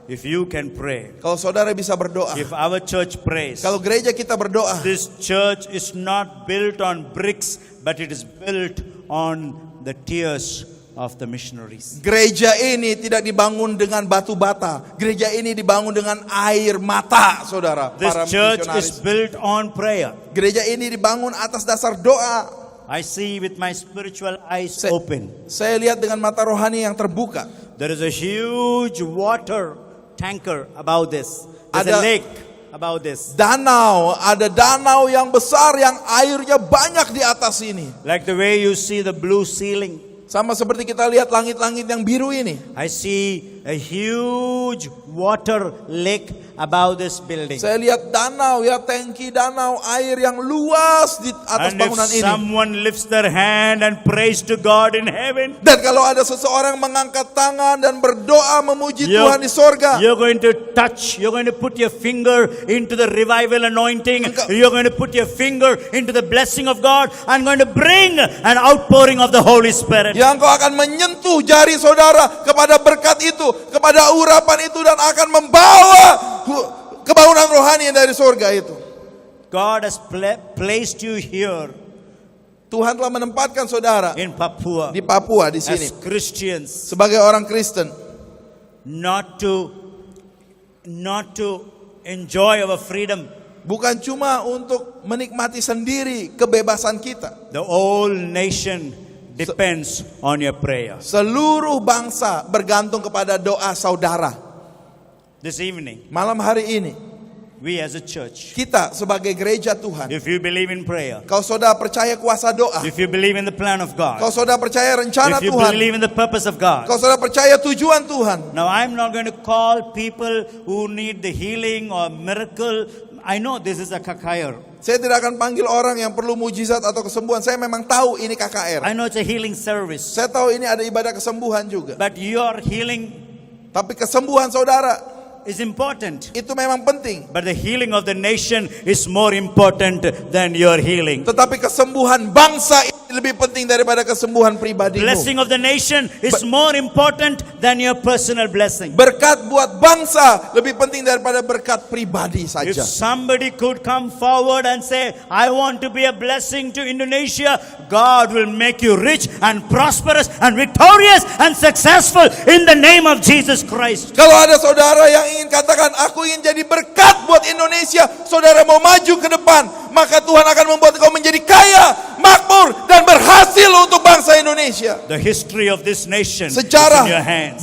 If you can pray, Kalau saudara bisa berdoa, if our church prays, kalau gereja kita berdoa, this church is not built on bricks, but it is built on the tears of the missionaries. gereja ini tidak dibangun dengan batu bata. Gereja ini dibangun dengan air mata, saudara. This Para church misionaris. is built on prayer. Gereja ini dibangun atas dasar doa. I see with my spiritual eyes open. Saya lihat dengan mata rohani yang terbuka. There is a huge water tanker about this. There's Ada- a lake about this. Danau, ada danau yang besar yang airnya banyak di atas ini. Like the way you see the blue ceiling. Sama seperti kita lihat langit-langit yang biru ini. I see a huge water lake about this building. Saya lihat danau, ya tangki danau air yang luas di atas And if bangunan ini. someone lifts their hand and prays to God in heaven, Dan kalau ada seseorang mengangkat tangan dan berdoa memuji You're- Tuhan di sorga, you're going to touch, you're going to put your finger into the revival anointing, you're going to put your finger into the blessing of God, and going to bring an outpouring of the Holy Spirit. yang kau akan menyentuh jari saudara kepada berkat itu, kepada urapan itu, dan akan membawa kebangunan rohani yang dari sorga itu. God has placed you here Tuhan telah menempatkan saudara in Papua di Papua di sini as Christians, sebagai orang Kristen, not to enjoy our freedom. bukan cuma untuk menikmati sendiri kebebasan kita. The whole nation depends on your prayer. Seluruh bangsa bergantung kepada doa saudara. This evening, Malam hari ini, we as a church, kita sebagai gereja Tuhan, if you believe in prayer, kalau saudara percaya kuasa doa, if you believe in the plan of God, kalau saudara percaya rencana if you Tuhan, believe in the purpose of God. kalau saudara percaya tujuan Tuhan. Now, I'm not going to call people who need the healing or miracle. I know this is a KKR. Saya tidak akan panggil orang yang perlu mujizat atau kesembuhan. Saya memang tahu ini KKR. I know it's a healing service. Saya tahu ini ada ibadah kesembuhan juga. But your healing Tapi kesembuhan saudara is important. itu memang penting. But the healing of the nation is more important than your healing. Tetapi kesembuhan bangsa ini lebih penting daripada kesembuhan pribadimu. Blessing of the nation is more important than your personal blessing. Berkat buat bangsa lebih penting daripada berkat pribadi If saja. somebody could come forward and say, I want to be a blessing to Indonesia, God will make you rich and prosperous and victorious and successful in the name of Jesus Christ. Kalau ada saudara yang ingin katakan, aku ingin jadi berkat buat Indonesia, saudara mau maju ke depan, maka Tuhan akan membuat kau menjadi kaya, makmur, dan berhasil untuk bangsa Indonesia. The history of this nation Sejarah is in your hands.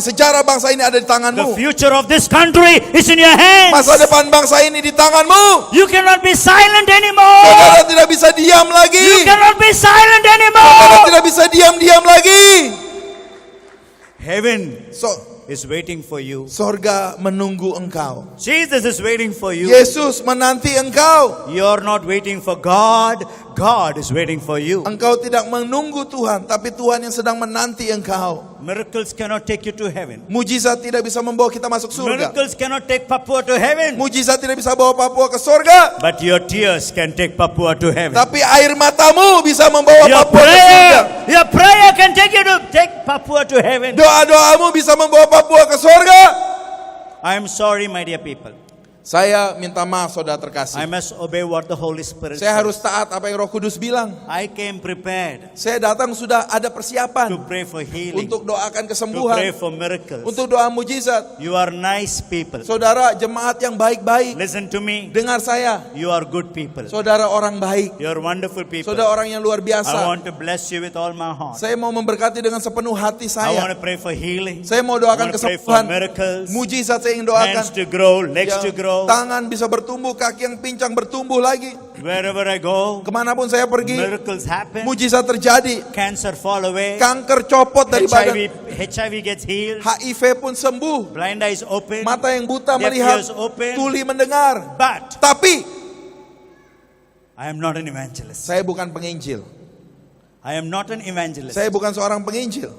sejarah bangsa ini ada di The tanganmu. future of this country is in your hands. Masa depan bangsa ini di tanganmu. You cannot be silent anymore. Saudara tidak bisa diam You lagi. cannot be silent Saudara anymore. tidak bisa diam-diam lagi. Heaven So, is waiting for you. sorga menunggu engkau. Jesus is waiting for you. Yesus menanti engkau. You're not waiting for God. God is waiting for you. Engkau tidak menunggu Tuhan, tapi Tuhan yang sedang menanti engkau. Miracles cannot take you to heaven. Mujizat tidak bisa membawa kita masuk surga. Miracles cannot take Papua to heaven. Mujizat tidak bisa bawa Papua ke surga. But your tears can take Papua to heaven. Tapi air matamu bisa membawa Your Papua ke surga. prayer can take Papua to heaven. Doa-doamu bisa membawa Papua ke surga. I am sorry, my dear people. Saya minta maaf saudara I terkasih. must obey what the Holy Spirit Saya says. harus taat apa yang Roh Kudus bilang. I came prepared Saya datang sudah ada persiapan to pray for healing, untuk doakan to pray kesembuhan, for miracles. untuk doa mujizat. You are nice people. Saudara jemaat yang baik-baik, Listen to me. dengar saya. You are good people. Saudara orang baik, You are wonderful people. saudara orang yang luar I biasa. want to bless you with all my heart. Saya mau memberkati dengan sepenuh hati I want saya. to pray for healing. Saya mau I doakan want to pray for kesembuhan, miracles. mujizat saya ingin doakan. Hands to grow, legs Ya, to grow. tangan bisa bertumbuh, kaki yang pincang bertumbuh lagi. Wherever I go, Kemanapun saya pergi, miracles happen. mujizat terjadi. Cancer fall away. Kanker copot dari badan. HIV gets healed. HIV pun sembuh. Blind eyes open. Mata yang buta Deaf melihat, ears open. tuli mendengar. But Tapi I am not an evangelist. saya bukan penginjil. I am not an evangelist. Saya bukan seorang penginjil.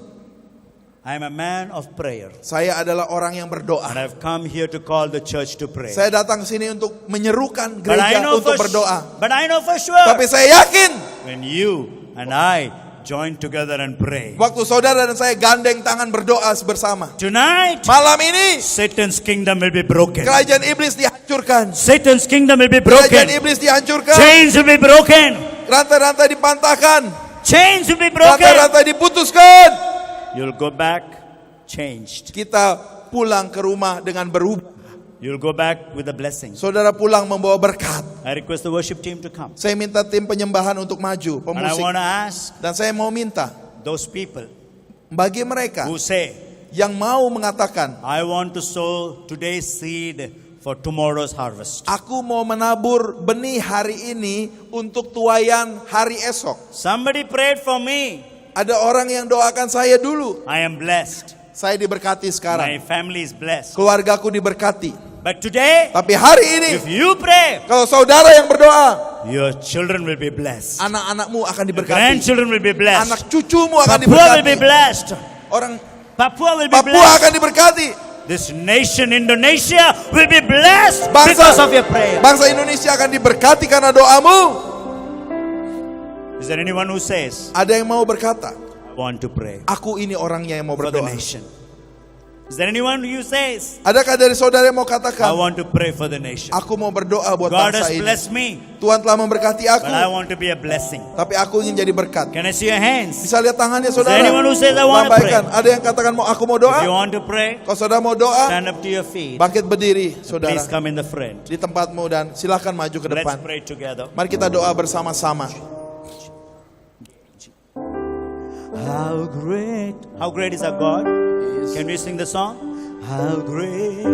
I am a man of prayer. Saya adalah orang yang And berdoa. I've come here to call the church to pray. Saya datang ke sini untuk menyerukan But I gereja know untuk for berdoa. but I know for sure Tapi saya yakin when you and I join together and pray. waktu saudara dan saya gandeng tangan berdoa bersama. Tonight, Malam ini Satan's kingdom will be broken. kerajaan iblis dihancurkan. Satan's kingdom will be Kerajaan broken. iblis dihancurkan. Chains will be broken. Rantai-rantai dipantahkan. Chains will be broken. Rantai-rantai diputuskan. You'll go back changed. Kita pulang ke rumah dengan berubah. You'll go back with a blessing. Saudara pulang membawa berkat. I request the worship team to come. Saya minta tim penyembahan untuk maju, And I pemusik. want to ask Dan saya mau minta those people bagi mereka who say, yang mau mengatakan, I want to sow today's seed for tomorrow's harvest. aku mau menabur benih hari ini untuk tuaian hari esok. Somebody prayed for me. Ada orang yang doakan saya dulu. I am blessed. Saya diberkati My sekarang. family is blessed. Keluargaku diberkati. But today, Tapi hari ini, if you pray, kalau saudara yang berdoa, your children will be blessed. anak-anakmu akan Your diberkati. grandchildren will be blessed. Anak cucumu akan Papua will be diberkati. blessed. Orang Papua will be Papua blessed. akan diberkati. This nation, Indonesia, will be blessed Bangsa- because of your prayer. Bangsa Indonesia akan diberkati karena doamu. Is there anyone who says, Ada yang mau berkata, I want to pray aku ini orangnya yang mau for the berdoa. nation? Is there anyone who says, Adakah dari saudara yang mau I katakan, want to pray for the nation? aku mau berdoa buat God bangsa has ini. blessed me, Tuhan telah memberkati aku, but I want to be a blessing. tapi aku ingin jadi berkat. Can I see your hands? Bisa lihat tangannya Is saudara. there anyone who says, I want to pray? Lambaikan. Ada yang katakan mau aku mau If you doa. want to pray, Kalau saudara mau doa, stand up to your feet. bangkit berdiri saudara Please come in the front. di tempatmu dan silakan maju ke Let's depan. pray together. Mari kita doa bersama-sama. How great is our God? Can we sing the song? How great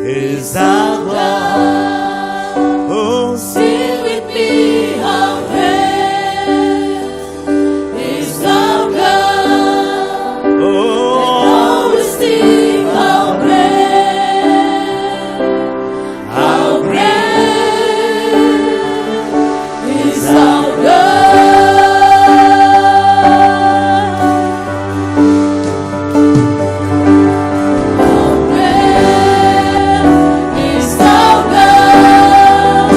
is our God? Oh, Sing with me, how great is our God. oh, Oh, we sing, how great is our God. How great is our God.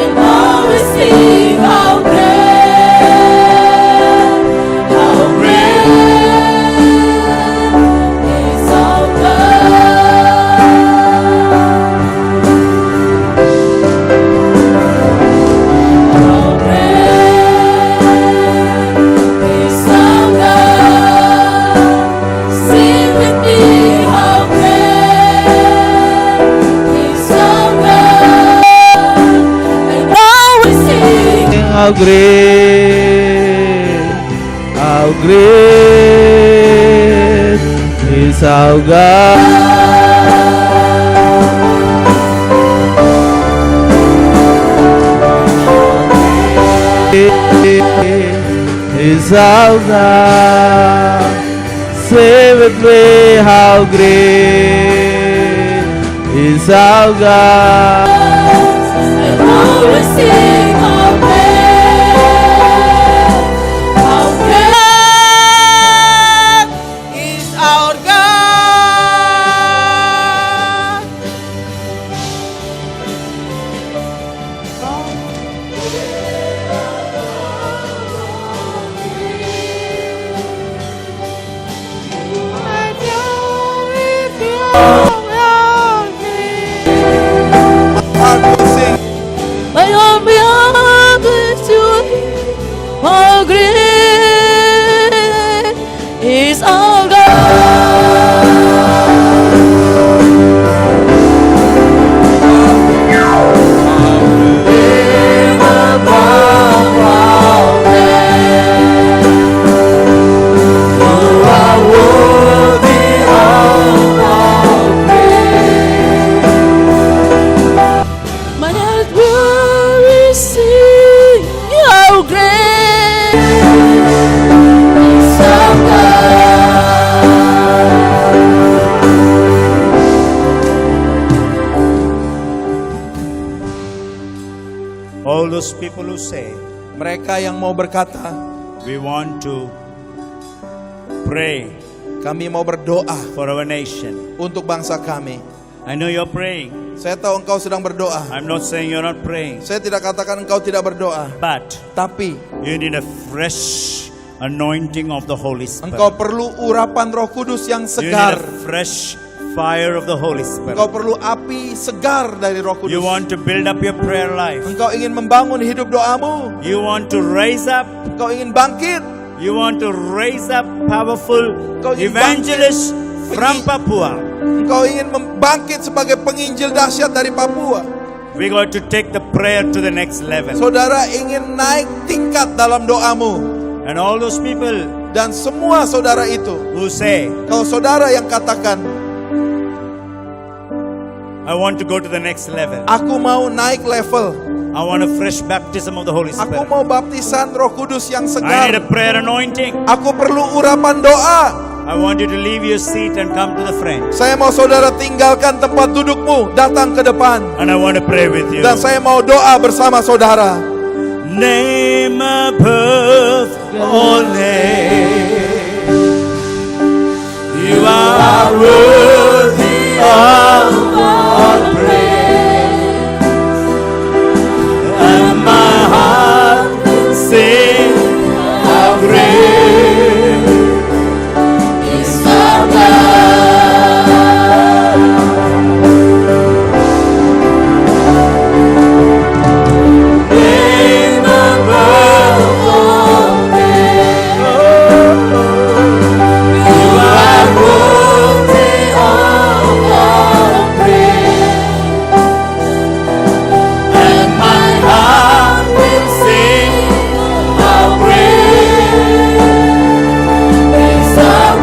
And oh, we sing, how great is our God. How great is our God. Sing with me, how great is our God. And now we sing. How great is our God. Is our God. Say with me, how great is our God. And now we sing, how great is our God. Aku sing. My arm beyond how great is our My heart will sing how great is our God. all those people who say, Mereka yang mau berkata, we want to pray Kami mau berdoa for our nation. untuk bangsa kami. I know you're praying. Saya tahu engkau sedang berdoa. I'm not saying you're not praying. Saya tidak katakan engkau tidak berdoa. But Tapi you need a fresh anointing of the Holy Spirit. engkau perlu urapan Roh Kudus yang You need segar. a fresh fire of the Holy Spirit. Engkau perlu api segar dari Roh Kudus. You want to build up your prayer life. Engkau ingin membangun hidup doamu. You want to raise up. Engkau ingin bangkit. You want to raise up powerful Kau ingin evangelists from Papua. Engkau ingin membangkit sebagai penginjil dahsyat dari Papua. We got to take the prayer to the next level. Saudara ingin naik tingkat dalam doamu. And all those people Dan semua saudara itu, who say, kalau saudara yang katakan, I want to go to the next level. aku mau naik level, I want a fresh baptism of the Holy aku Spirit. mau baptisan Roh Kudus yang I need segar, a prayer anointing. aku perlu urapan doa. I want you to leave your seat and come to the front. Saya mau saudara tinggalkan tempat dudukmu, datang ke depan. And I want to pray with you. Dan saya mau doa bersama saudara. Name above all names. You are worthy of all praise. And my heart will sing how great is our God. name above all names. You are worthy of all praise, And my heart will sing how great is our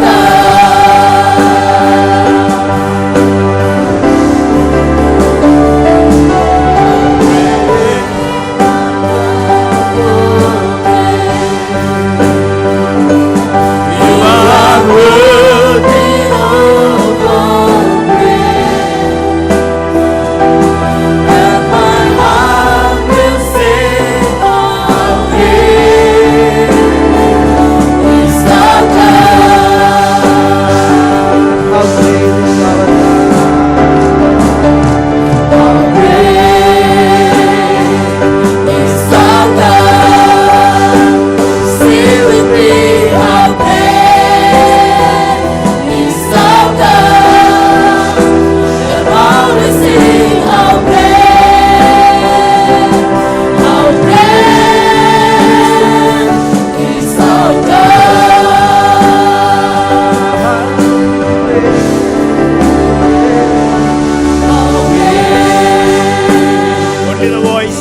you are worthy of all praise, and my heart will sing how great is our God. How great is our God. Sing with me, how great is our God. And all we sing, how great is our Only the voice.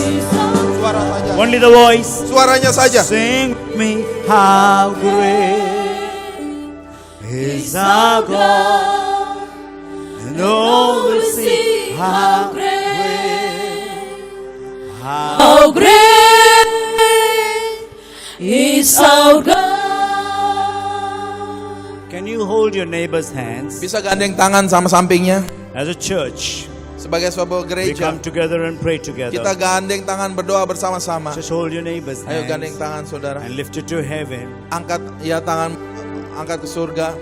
Suara saja. Only the voice. Suaranya saja. Sing with me. How great is our God. And all will see how great. How great is our God. Can you hold your neighbor's hands? Bisa gandeng tangan sama sampingnya. As a church, Sebagai sebuah we gereja, come together and pray kita together. gandeng tangan berdoa bersama-sama. Just hold your neighbor's Ayo gandeng hands tangan saudara. and lift it to heaven. Angkat ya tangan, angkat ke surga.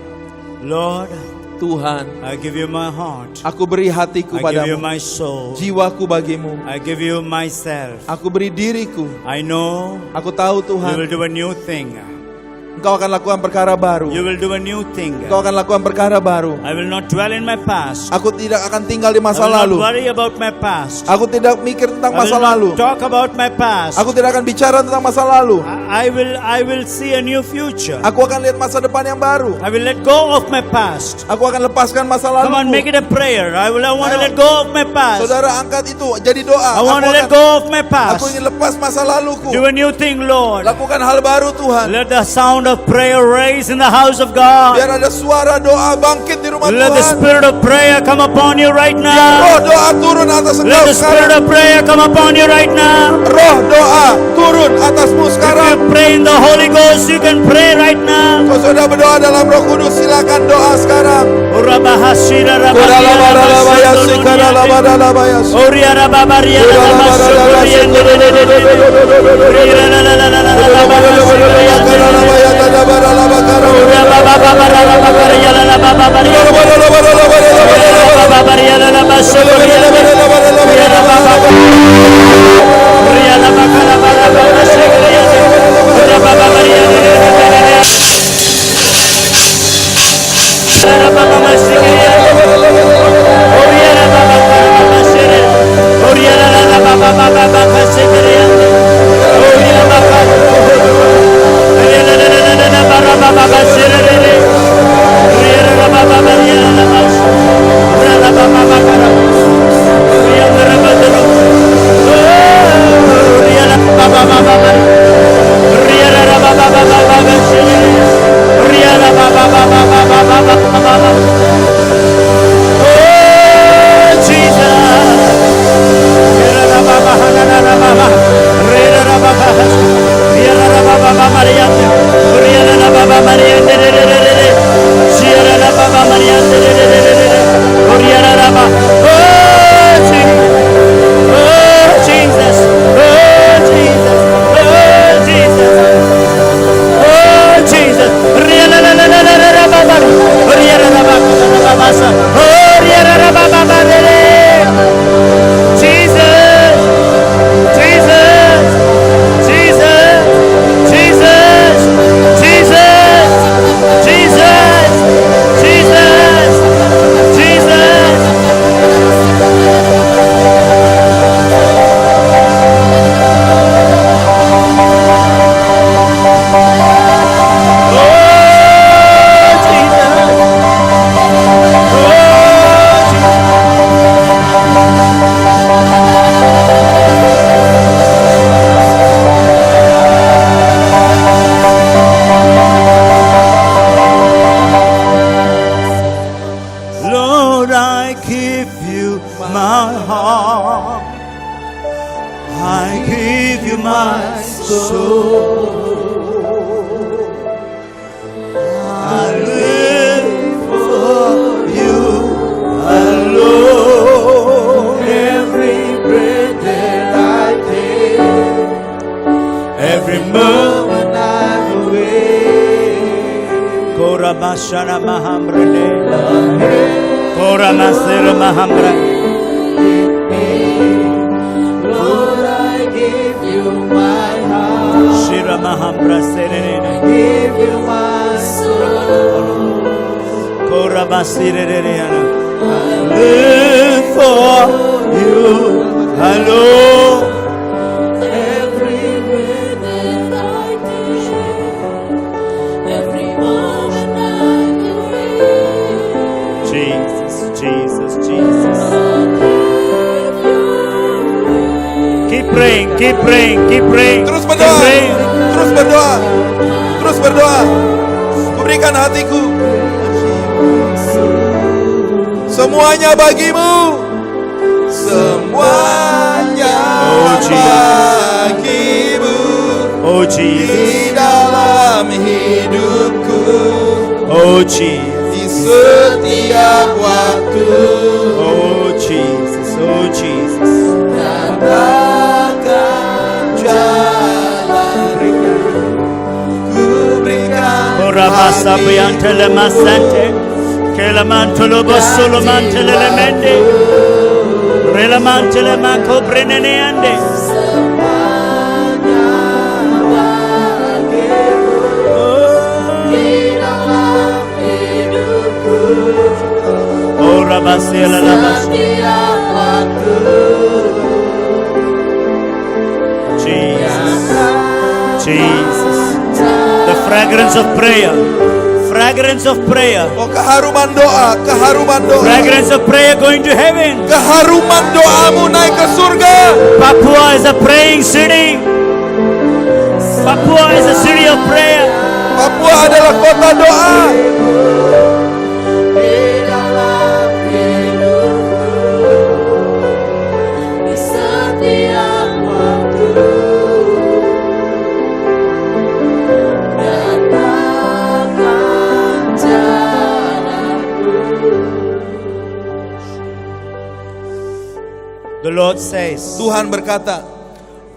Lord, Tuhan, I give you my heart. aku beri hatiku I give you padamu, my soul. jiwaku bagimu. I give you myself. Aku beri diriku. I know Aku tahu you will Tuhan, do a new thing. Engkau akan lakukan perkara baru. You will do a new thing. Engkau akan lakukan perkara baru. I will not dwell in my past. Aku tidak akan tinggal di I masa will not lalu. worry about my past. Aku tidak mikir tentang I masa will not lalu. talk about my past. Aku tidak akan bicara tentang masa lalu. I will see a new future. Aku akan lihat masa depan yang baru. I will let go of my past. Aku akan lepaskan masa Come on, make lalu. it a prayer. I want to Ayo. let go of my past. Saudara angkat itu jadi doa. I want to let Aku go of my Aku past. ingin lepas masa laluku. Do a new thing, Lord. Lakukan hal baru Tuhan. Let the sound of prayer raise in the house of God. Biar ada suara doa bangkit di rumah Let the Tuhan. spirit of prayer come upon you right Roh now. doa turun atas Let engkau the spirit sekarang. of prayer come upon you right now. Roh doa turun atasmu If sekarang. you pray in the Holy Ghost, you can pray right now. Kau sudah berdoa dalam Roh Kudus, silakan doa sekarang. Urabahashira Kuralabaralabayasi, karalabaralayasi. Oriarababaria Kuralabaralabayasi, Terus berdoa. Kuberikan hatiku. Semuanya bagimu. Semuanya bagimu. Oh Jesus. Di dalam hidupku. Oh Jesus. Di setiap waktu. Oh Jesus. Oh Jesus. Katakan jalan. Kuberikan Masa bayantele masante, kelamantolo bosolo mantele lemende, relamantele mako brenene ande. Oh rabasela labas. Jesus, Jesus. The fragrance of prayer. Fragrance of prayer. Oh keharuman doa, keharuman doa. Fragrance of prayer going to heaven. Keharuman doamu naik ke surga. Papua is a praying city. Papua is a city of prayer. Papua adalah kota doa. The Lord says, Tuhan berkata,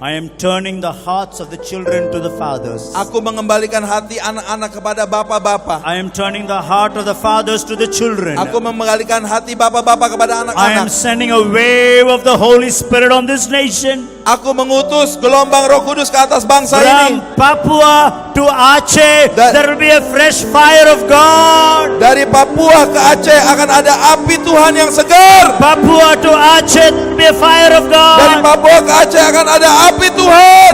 I am turning the hearts of the children to the fathers. Aku mengembalikan hati anak-anak kepada bapak-bapak. I am turning the heart of the fathers to the children. Aku mengembalikan hati bapak-bapak kepada I am anak-anak. sending a wave of the Holy Spirit on this nation. Aku mengutus gelombang Roh Kudus ke atas bangsa From ini. Papua to Aceh, there will be a fresh fire of God. Dari Papua ke Aceh akan ada api Tuhan yang segar. Papua to Aceh, there will be a fire of Dari God. Papua ke Aceh akan ada api Tuhan.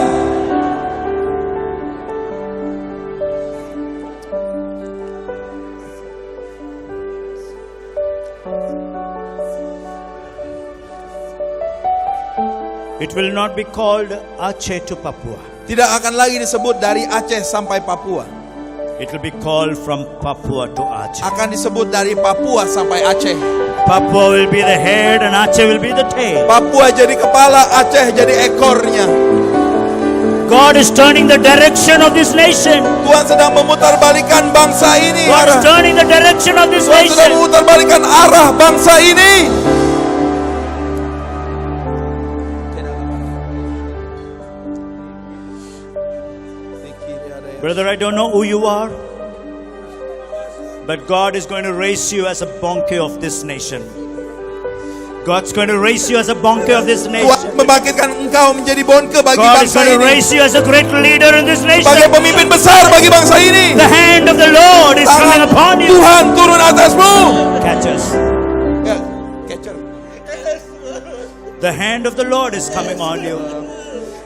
It will not be called Aceh to Papua. Tidak akan lagi disebut dari Aceh sampai Papua. It will be called from Papua to Aceh. Akan disebut dari Papua sampai Aceh. Papua will be the head and Aceh will be the tail. Papua jadi kepala, Aceh jadi ekornya. God is turning the direction of this nation. Tuhan sedang memutarbalikan bangsa ini. God is turning the direction of this Tuhan sedang nation. memutarbalikan arah bangsa ini. Brother, I don't know who you are, but God is going to raise you as a bonke of this nation. God's going to raise you as a bonke of this nation. Tuhan membangkitkan engkau menjadi bonke bagi God is bangsa going to ini. raise you as a great leader in this nation. Sebagai pemimpin besar bagi bangsa ini. The hand of the Lord is coming Tangan upon you. Tuhan turun atasmu. Catch us. Ya, catcher. The hand of the Lord is coming on you.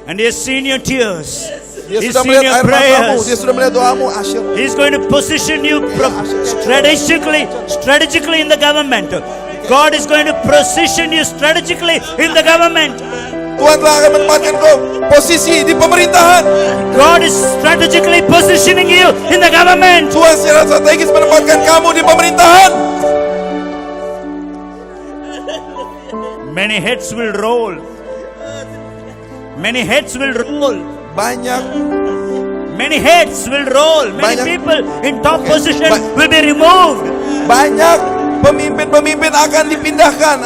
And He has seen your tears. Dia He's sudah seen melihat your air matamu. Dia prayers. sudah melihat doamu, Asyir. He's going to position you strategically in the government. God is going to position you strategically in the government. Tuhan telah akan menempatkan kau posisi di pemerintahan. God is strategically positioning you in the government. Tuhan secara strategis menempatkan kamu di pemerintahan. Many heads will roll. Many heads will roll. Banyak Many heads will roll. Many Banyak. people in top Okay. position will be removed. banyak pemimpin-pemimpin akan dipindahkan,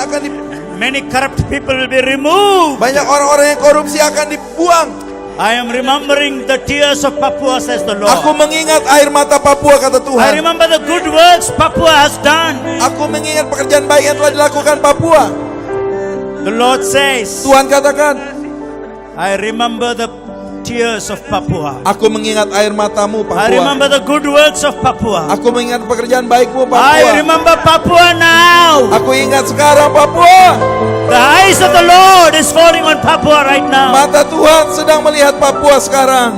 Many corrupt people will be removed. banyak orang-orang yang korupsi akan dibuang. I am remembering the tears of Papua, says the Aku Lord. mengingat air mata Papua, kata I Tuhan. remember the good works Papua has done. Aku mengingat pekerjaan baik yang telah dilakukan Papua. The Lord says, Tuhan katakan, I remember the tears of Papua. aku mengingat air matamu I Papua. remember the good works of Papua. Aku mengingat pekerjaan baikmu I Papua. remember Papua now. Aku ingat sekarang Papua. The eyes of the Lord is falling on Papua right now. Mata Tuhan sedang melihat Papua sekarang.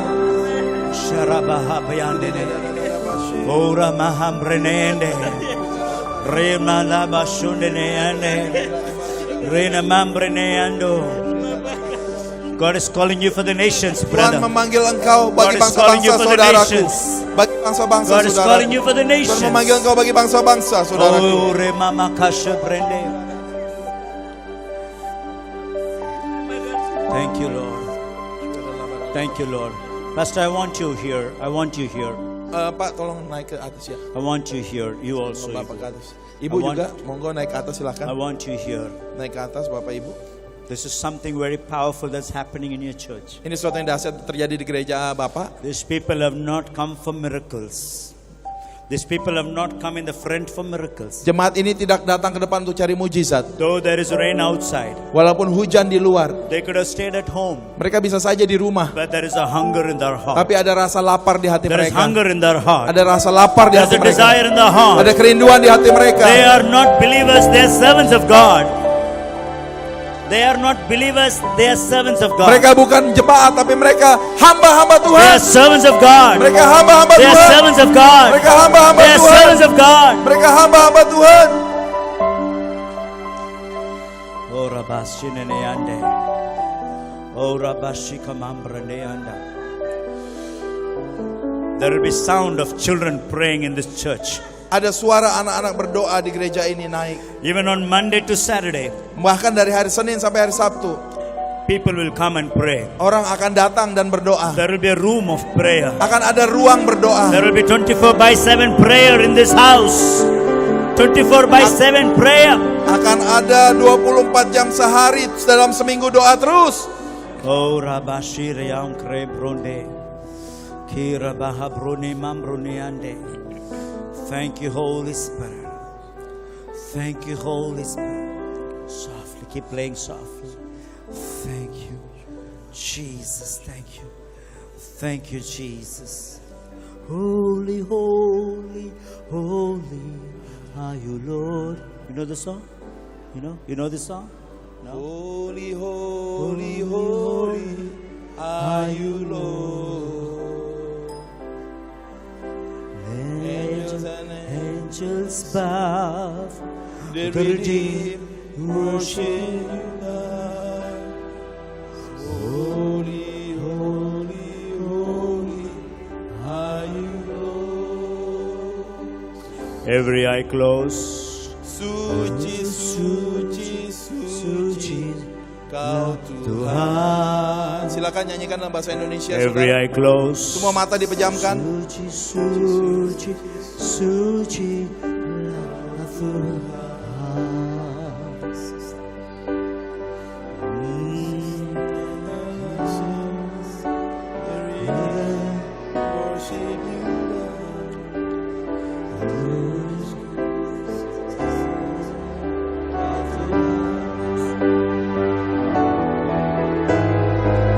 Ora maham renende. Rema laba shundeneande. Rena mambreneando. God is calling you for the nations, Tuhan brother. memanggil engkau bagi God is calling you bangsa-bangsa for the saudaraku. nations. Bagi bangsa-bangsa God is calling saudaraku. you for the Tuhan nations. memanggil engkau bagi bangsa-bangsa saudaraku. Oh, rema makasha brende. Thank you, Lord. Thank you, Lord. Pastor, I want you here. I want you here. Pak, tolong naik ke atas ya. I want you here. You also. Bapak ke Ibu. atas. Ibu juga, monggo naik ke atas I silakan. want you here. Naik ke atas Bapak Ibu. This is something very powerful that's happening in your church. Ini sesuatu yang dahsyat terjadi di gereja Bapak. These people have not come for miracles. These people have not come in the front for miracles. Jemaat ini tidak datang ke depan untuk cari mujizat. Though there is rain outside, Walaupun hujan di luar, they could have stayed at home. mereka bisa saja di rumah. But there is a hunger in their heart. Tapi ada rasa lapar di hati There is mereka. hunger in their heart. Ada rasa lapar di There's hati a mereka. desire in their heart. Ada kerinduan di hati mereka. They are not believers, they are servants of God. They are not believers, they are servants of God. Mereka bukan jemaat, tapi mereka hamba-hamba They Tuhan. are servants of God. Mereka hamba-hamba They are Tuhan. servants of God. Mereka hamba-hamba They are Tuhan. servants of God. Mereka hamba-hamba Tuhan. Oh Rabashineneande. Oh Rabashikamambreneanda. There will be sound of children praying in this church. Ada suara anak-anak berdoa di gereja ini naik. Even on Monday to Saturday, Bahkan dari hari Senin sampai hari Sabtu, people will come and pray. orang akan datang dan berdoa. There will be a room of prayer. Akan ada ruang berdoa. There will be 24/7 prayer in this house. 24/7 prayer. Akan ada 24 jam sehari dalam seminggu doa terus. Oh Rabashir Yam Krebronde. Kira Bahabruni Mambruni Ande. Thank you, Holy Spirit. Thank you, Holy Spirit. Softly, keep playing softly. Thank you, Jesus. Thank you. Thank you, Jesus. Holy, holy, holy are you, Lord. You know the song? You know the song? No? Holy, holy, holy are you, Lord. Angels bow, The the redeemed redeemed worship you, God. Holy, holy, holy are you, Lord. every eye closed. Suci, suci, suci, Kau Tuhan. Tuhan. Silakan nyanyikan dalam bahasa Indonesia. Every Saudara. eye closed. Semua mata dipejamkan. Suci, suci, suci, Tuhan. Worship you,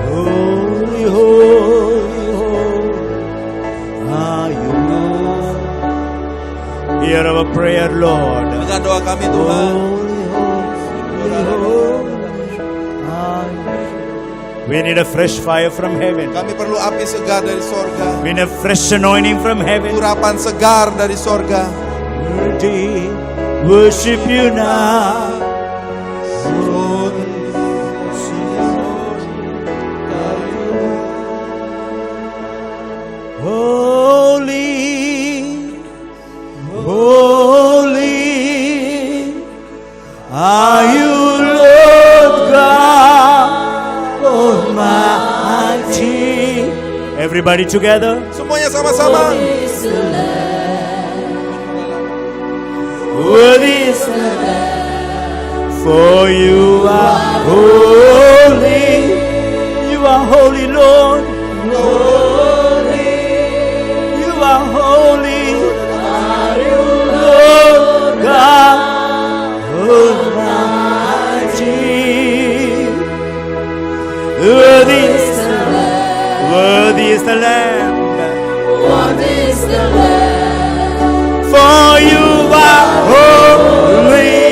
Holy, holy, holy are you, Lord. Hear our prayer, Lord. Dengar doa kami, Tuhan. Holy, holy, holy are you. We need a fresh fire from heaven. Kami perlu api segar dari sorga. We need a fresh anointing from heaven. Urapan segar dari sorga. Worthy, worship you now. Holy, holy are you, Lord God Almighty. Everybody together. Semuanya sama-sama. Worthy is the Lamb, for you are holy. You are holy, Lord. You are holy. Lord God Almighty. Worthy is the Lamb. Worthy is the Lamb. Worthy is the Lamb. For you are holy.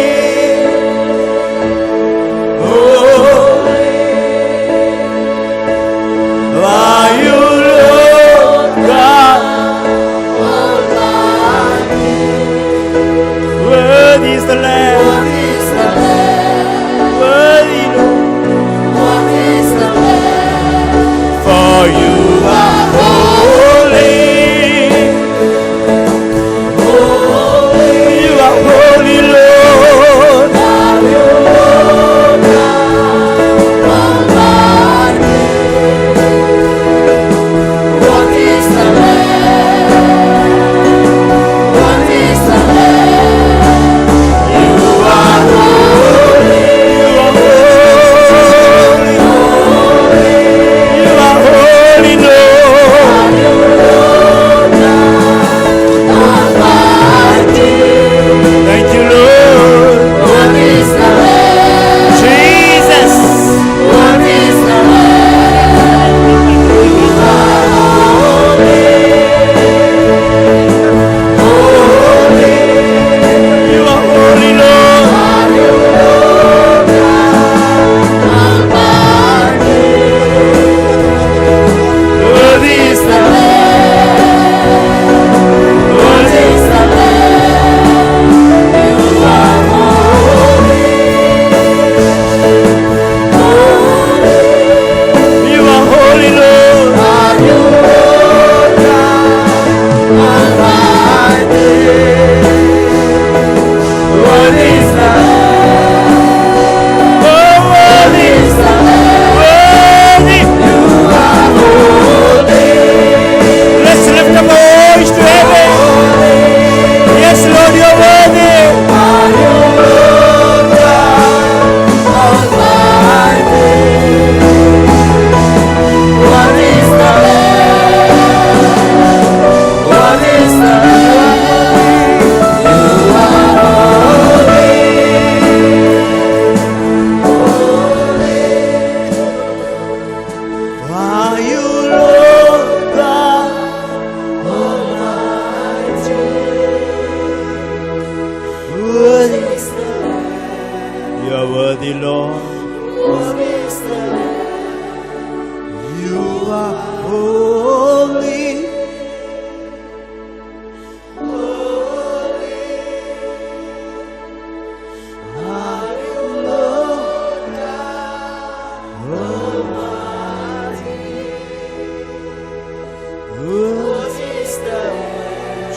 Are you, Lord God Almighty? Worthy is the Lamb. Worthy is the Lamb. Worthy, Lord. Worthy is the Lamb. For you are holy.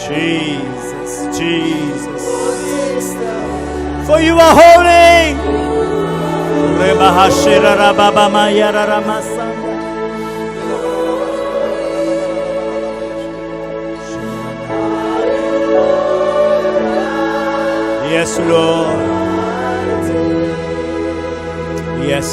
Jesus, Jesus. For you are holy. Rebahashira rababamaya raramasanda. Yes, Lord. Yes.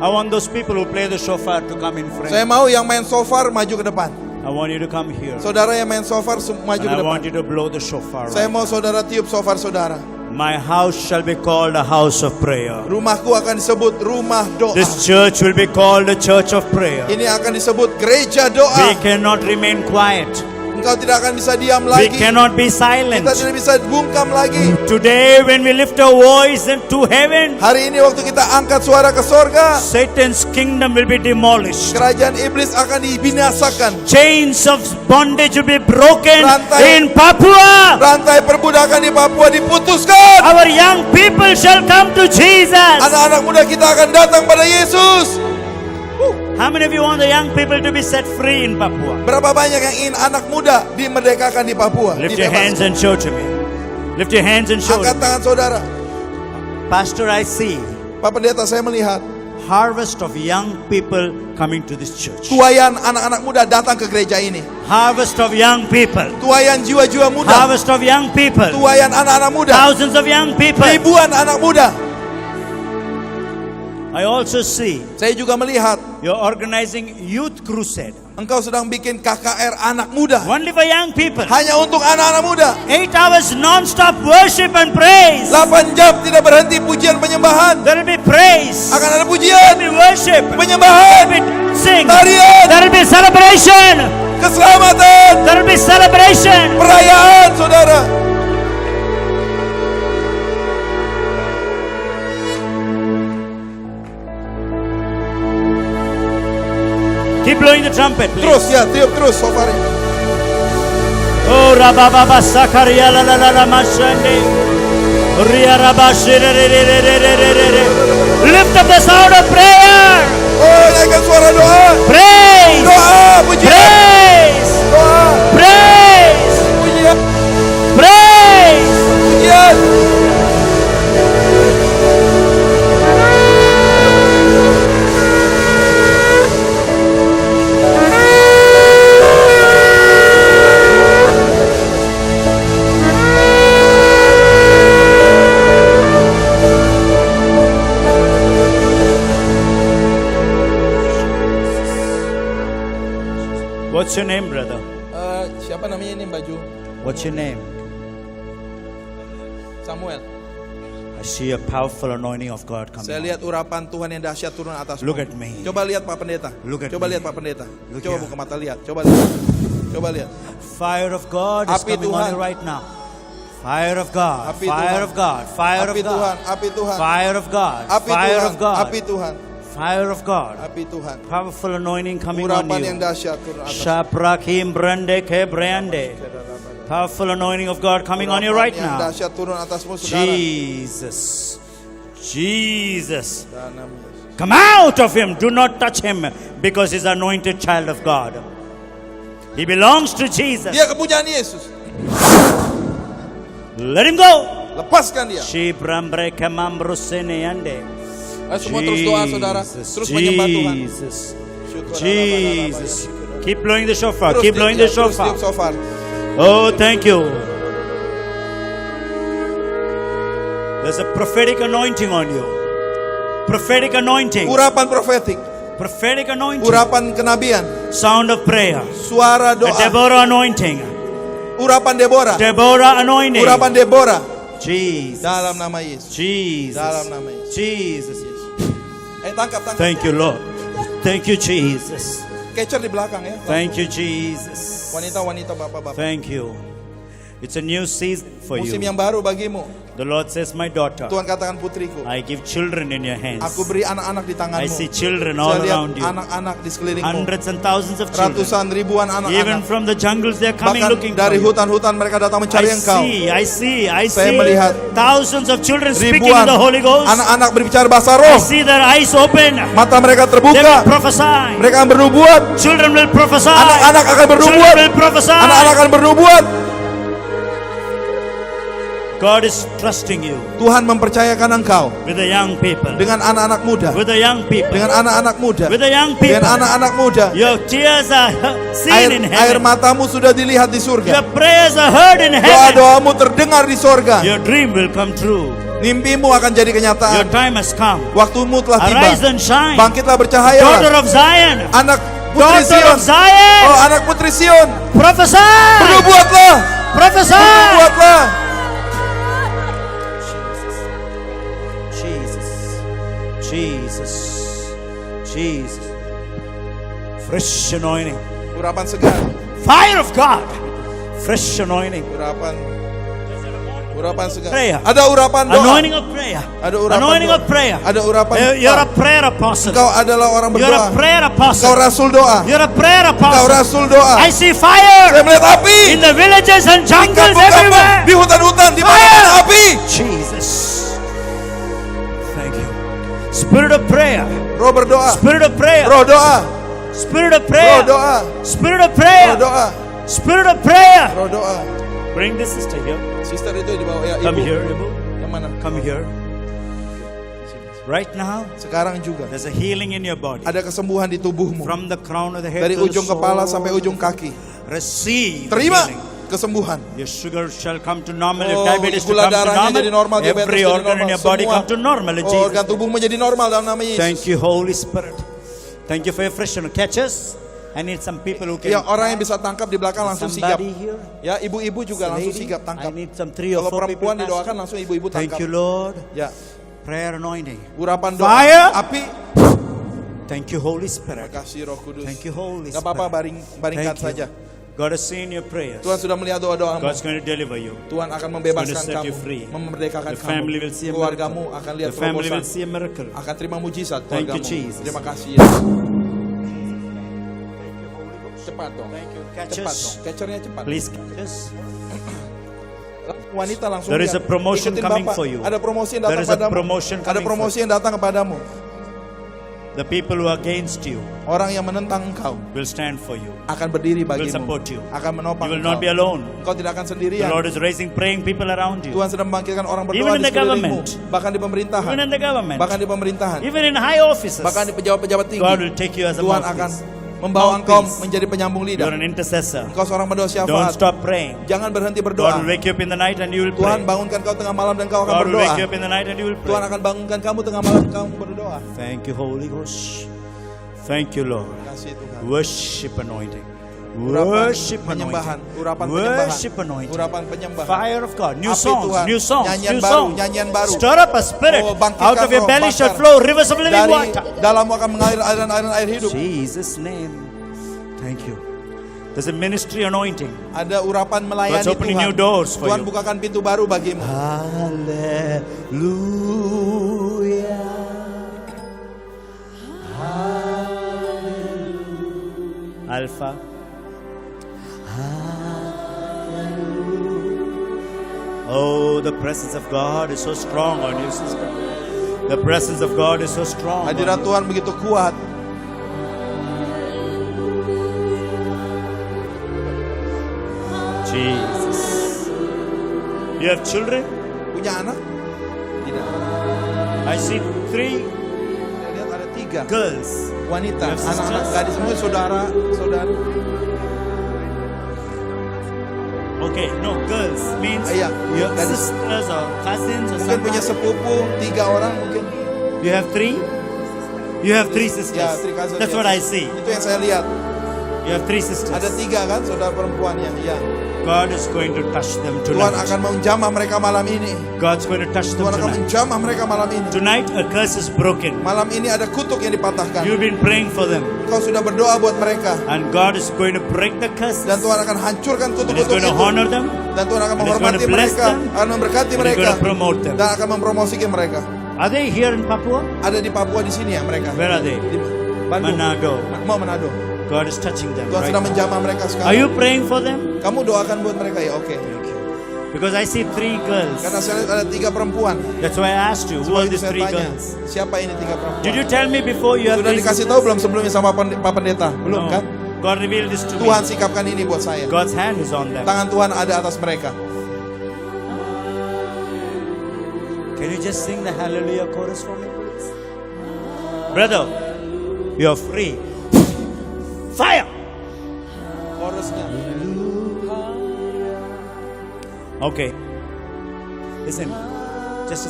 I want those people who play the shofar to come in front. Saya mau yang main shofar maju ke depan. I want you to come here. Saudara yang main shofar maju And ke I want depan. you to blow the shofar. Saya right mau now. saudara tiup shofar saudara. My house shall be called a house of prayer. Rumahku akan disebut rumah doa. This church will be called a church of prayer. Ini akan disebut gereja We doa. cannot remain quiet. Engkau tidak akan bisa diam We lagi. cannot be silent. Kita tidak bisa bungkam lagi. Today, when we lift our voice into heaven, Hari ini waktu kita angkat suara ke sorga, Satan's kingdom will be demolished. kerajaan iblis akan dibinasakan. Chains of bondage will be broken Rantai- in Papua. Rantai perbudakan di Papua diputuskan. Our young people shall come to Jesus. Anak-anak muda kita akan datang pada Yesus. How many of you want the young people to be set free in Papua? Berapa banyak yang ingin anak muda dimerdekakan di Papua? Lift your Dibebaskan. hands and show to me. Lift your hands and show Angkat to me. tangan saudara. Pastor, I see Pak Pendeta, saya melihat harvest of young people coming to this church. tuaian anak-anak muda datang ke gereja ini. Harvest of young people. Tuaian jiwa-jiwa muda. Harvest of young people. Tuaian anak-anak muda. Thousands of young people. Ribuan anak muda. I also see Saya juga melihat you're organizing youth crusade. engkau sedang bikin KKR anak muda. Only for young people. Hanya untuk anak-anak muda. 8 hours non-stop worship and praise. 8 jam tidak berhenti pujian penyembahan. There will be praise. Akan ada There pujian, will be worship. penyembahan, There will be dancing. tarian, There will be celebration. keselamatan, There will be celebration. perayaan, saudara. Keep blowing the trumpet, please. Terus ya, tiup terus sofarnya. Oh, Rababa Sakaria la la la la Mashande. Ria Rabashi. Lift up the sound of prayer. Oh, naikkan suara doa. Praise. Doa, pujian, Praise. doa, Praise. pujian, Praise. pujian. What's your name, brother? Siapa namanya ini baju? What's your name? Samuel. I see a powerful anointing of God coming. Saya lihat urapan Tuhan yang dahsyat turun atasmu. Look at me. Coba lihat Pak Pendeta. Look at Coba me. lihat Pak Pendeta. Look Coba here. buka mata lihat. Coba lihat. Coba lihat. Fire of God is Api coming on Tuhan. you right now. Fire of God. Api Fire Tuhan. of God. Fire Api of Tuhan, God. api Tuhan. Fire of God. Api Fire Tuhan, of God. api Tuhan, Fire of God. api Tuhan. Powerful anointing coming on Urapan yang you. dahsyat turun atas. Shaprakim brande ke brande. Powerful anointing of God coming on you right Urapan yang now. dahsyat turun atasmu saudara. Jesus. Jesus. Dalam Yesus. Come out of him. Do not touch him because he's anointed child of God. He belongs to Jesus. Dia kepunyaan Yesus. Let him go. Lepaskan dia. Shibrambre kemambrusene ande. Ayo semua terus doa saudara. Terus menyembah Tuhan. Jesus. Syukur, Jesus. Keep blowing the shofar. Terus Keep blowing the terus shofar. tiup shofar. Oh, thank you. There's a prophetic anointing on you. Prophetic anointing. Urapan profetik, Prophetic anointing. urapan kenabian, Sound of prayer. suara A doa, Deborah anointing. urapan Deborah, Deborah anointing. urapan Deborah. Jesus. Dalam nama Yesus. Jesus. Dalam nama Yesus. Jesus. Tangkap, tangkap. Thank you, Lord. Thank you, Jesus. Catcher di belakang ya. Thank you, Jesus. Wanita-wanita, bapak-bapak. Thank you. It's a new season for Musim you. yang baru bagimu. The Lord says, my daughter, Tuhan katakan putriku, I give children in your hands. aku beri anak-anak di tanganmu. I see children all Saya lihat around you. anak-anak di sekelilingmu. Hundreds and thousands of children. Ratusan ribuan Even anak-anak. from the jungles they are coming Bahkan looking for dari you. hutan-hutan mereka datang mencari engkau. I see Saya melihat thousands of children speaking in Ribuan the Holy Ghost. anak-anak berbicara bahasa I roh. see their eyes open. Mata mereka They will terbuka. prophesy. Mereka akan bernubuat. Children will prophesy. Anak-anak akan bernubuat. Children will prophesy. Anak-anak akan bernubuat. God is trusting you Tuhan mempercayakan engkau with the young people. dengan anak-anak muda. With the young people. Dengan anak-anak muda. With the young people. Dengan anak-anak muda. Your tears are seen in Air heaven. matamu sudah dilihat di Your surga. prayers are heard in heaven. Doa-doamu terdengar di surga. Your dream will come true. Mimpimu akan jadi Your kenyataan. time has come. Waktumu telah tiba. Arise and shine. Bangkitlah bercahaya. Daughter of Zion. Anak putri Daughter Sion. of Zion. Oh, anak putri Sion. Prophesy. Bernubuatlah. Prophesy. Bernubuatlah. Jesus. Jesus. Fresh anointing. Urapan segar. Fire of God. Fresh anointing. Urapan segar. Prayer. Ada urapan doa. Anointing of prayer. Ada urapan Anointing doa. of prayer. Ada urapan You're doa. a prayer apostle. Engkau adalah orang You're berdoa. a prayer Engkau apostle. rasul doa. You're a prayer Engkau apostle. rasul doa. I see fire Saya melihat api. in the villages and Di jungles kampung-kampung, everywhere. di hutan-hutan, di mana api. Jesus. Thank you. Spirit of prayer. Roh berdoa. Spirit of prayer. Roh doa. Spirit of Roh prayer. doa. Spirit of Roh prayer. doa. Spirit of prayer. Roh doa. Bring this sister here. Sister itu di bawah ya, Come ibu. here, Ibu. Yang mana? Come here. Right now, Sekarang juga there's a healing in your body. ada kesembuhan di tubuhmu. From the crown of the head Dari to the ujung sole. kepala sampai ujung kaki. Receive the Terima healing. kesembuhan. Your sugar shall come to normal. Oh, Your diabetes to gula come to darahnya normal. jadi normal, diabetes Every jadi organ in normal. your body Semua come to normal in organ Jesus. tubuhmu jadi normal dalam nama Yesus. Thank you, Holy Spirit. Thank you for your fresh catches. I need some people who can. Ya, orang yang bisa tangkap di belakang langsung sigap. Somebody here. Ya, ibu-ibu juga langsung Lady, sigap I tangkap. need some 3 or Kalau 4 people. perempuan didoakan langsung ibu-ibu Thank tangkap. you, Lord. Ya, Prayer anointing. urapan doa. Fire. Api. Thank you, Holy Spirit. Kasih Roh Kudus. Thank you, Holy Gak apa-apa, Spirit. baringkan Thank you. saja. God has seen your prayers. Tuhan sudah melihat doa-doamu. God's going to deliver you. Tuhan akan Going membebaskan to set you kamu, free. memerdekakan The family will see a kamu. Keluargamu miracle. akan lihat The family terobosan, will see a miracle. akan terima mujizat Thank you, keluargamu. Jesus. Terima kasih Yesus. Cepat dong. Thank you. Cepat Catches. dong. Catchernya cepat. Please catches. Wanita langsung There is lihat. a promotion Ikutin coming Bapak. for you. Ada promosi yang There datang is a padamu. promotion Ada coming promosi yang datang kepadamu. The people who are against you Orang yang menentang engkau will stand for you. akan berdiri Will bagimu. support you. Akan menopang You will engkau. not be alone. Engkau tidak akan The sendirian. Lord is raising praying people around you. Tuhan sedang membangkitkan orang berdoa Even in di the sekelilingmu. government. Bahkan di pemerintahan. Even in the government. Bahkan di pemerintahan. Even in high offices. Bahkan di pejabat-pejabat tinggi. God will take you as a Tuhan akan mouthpiece. membawa engkau Mouthpiece. menjadi penyambung You're lidah. an intercessor. Engkau seorang pendoa Don't syafaat. stop praying. Jangan berhenti God berdoa. will wake you up in the night and you will Tuhan pray. bangunkan kau tengah malam dan kau akan God will berdoa. wake you up in the night and you will Tuhan pray. akan bangunkan kamu tengah malam dan kamu berdoa. Thank you, Holy Ghost. Thank you, Lord. Terima kasih Tuhan. Worship anointing. Urapan Worship penyembahan, anointing. urapan penyembahan, Worship anointing. urapan penyembahan. Fire of God. New Api songs, Tuhan. new songs, Nyanyian new baru, songs. nyanyian baru. Stir up a spirit. Oh, bangkitkan Out of your roh, belly shall bakar. flow rivers of living Dari water. dalammu akan mengalir aliran-aliran air hidup. Jesus' name. Thank you. There's a ministry anointing. Ada urapan melayani God's opening Tuhan. new doors for Tuhan you. bukakan pintu baru bagimu. Hallelujah. Alpha. Oh, the presence of God is so strong on you, sister. The presence of God is so strong. on Hadirat you. Tuhan begitu kuat. Jesus. You have children? Punya anak? Tidak. I see 3 Saya lihat ada 3 girls. wanita, You have anak-anak sisters? gadis semua saudara-saudari. Okay, no, girls means Iya, you have gadis. sisters or cousins or Mungkin punya something. sepupu 3 orang mungkin. You have 3? You have 3 sisters. Ya, 3 cousins. That's ya. what I see. Itu yang saya lihat. You have 3 sisters. Ada 3 kan saudara perempuan yang God is going to touch them Tuhan tonight. akan menjamah mereka malam ini. God's going to touch them Tuhan akan tonight. menjamah mereka malam ini. Tonight a curse is broken. Malam ini ada kutuk yang dipatahkan. You've been praying for them. Kau sudah berdoa buat mereka. And God is going to break the curse. Dan Tuhan akan hancurkan And He's kutuk-kutuk going to itu. honor them. Dan Tuhan akan And He's going menghormati to bless mereka. them. Akan memberkati And He's mereka. going to promote them. Dan akan mempromosikan mereka. Are they here in Papua? Ada di Papua di sini ya mereka. Where are they? Di Bandung. Manado. Mau Manado. God is touching them Tuhan right sedang now. menjamah mereka Are sekarang. you praying for them? Kamu doakan buat mereka ya, oke. Because I see 3 girls. Karena saya lihat ada 3 perempuan. That's why I asked you, who Sebab are itu these saya 3 tanya, girls? siapa ini 3 perempuan? Did you tell me before you have Sudah 3 dikasih sisters? tahu belum sebelumnya sama Pak Pendeta? Belum No. kan? God revealed this to Tuhan me. sikapkan ini buat saya. God's hand is on them. Tangan Tuhan ada atas mereka. Can you just sing the hallelujah chorus for me, please? Brother, you're free. Fire! Chorusnya. Okay. Listen, just a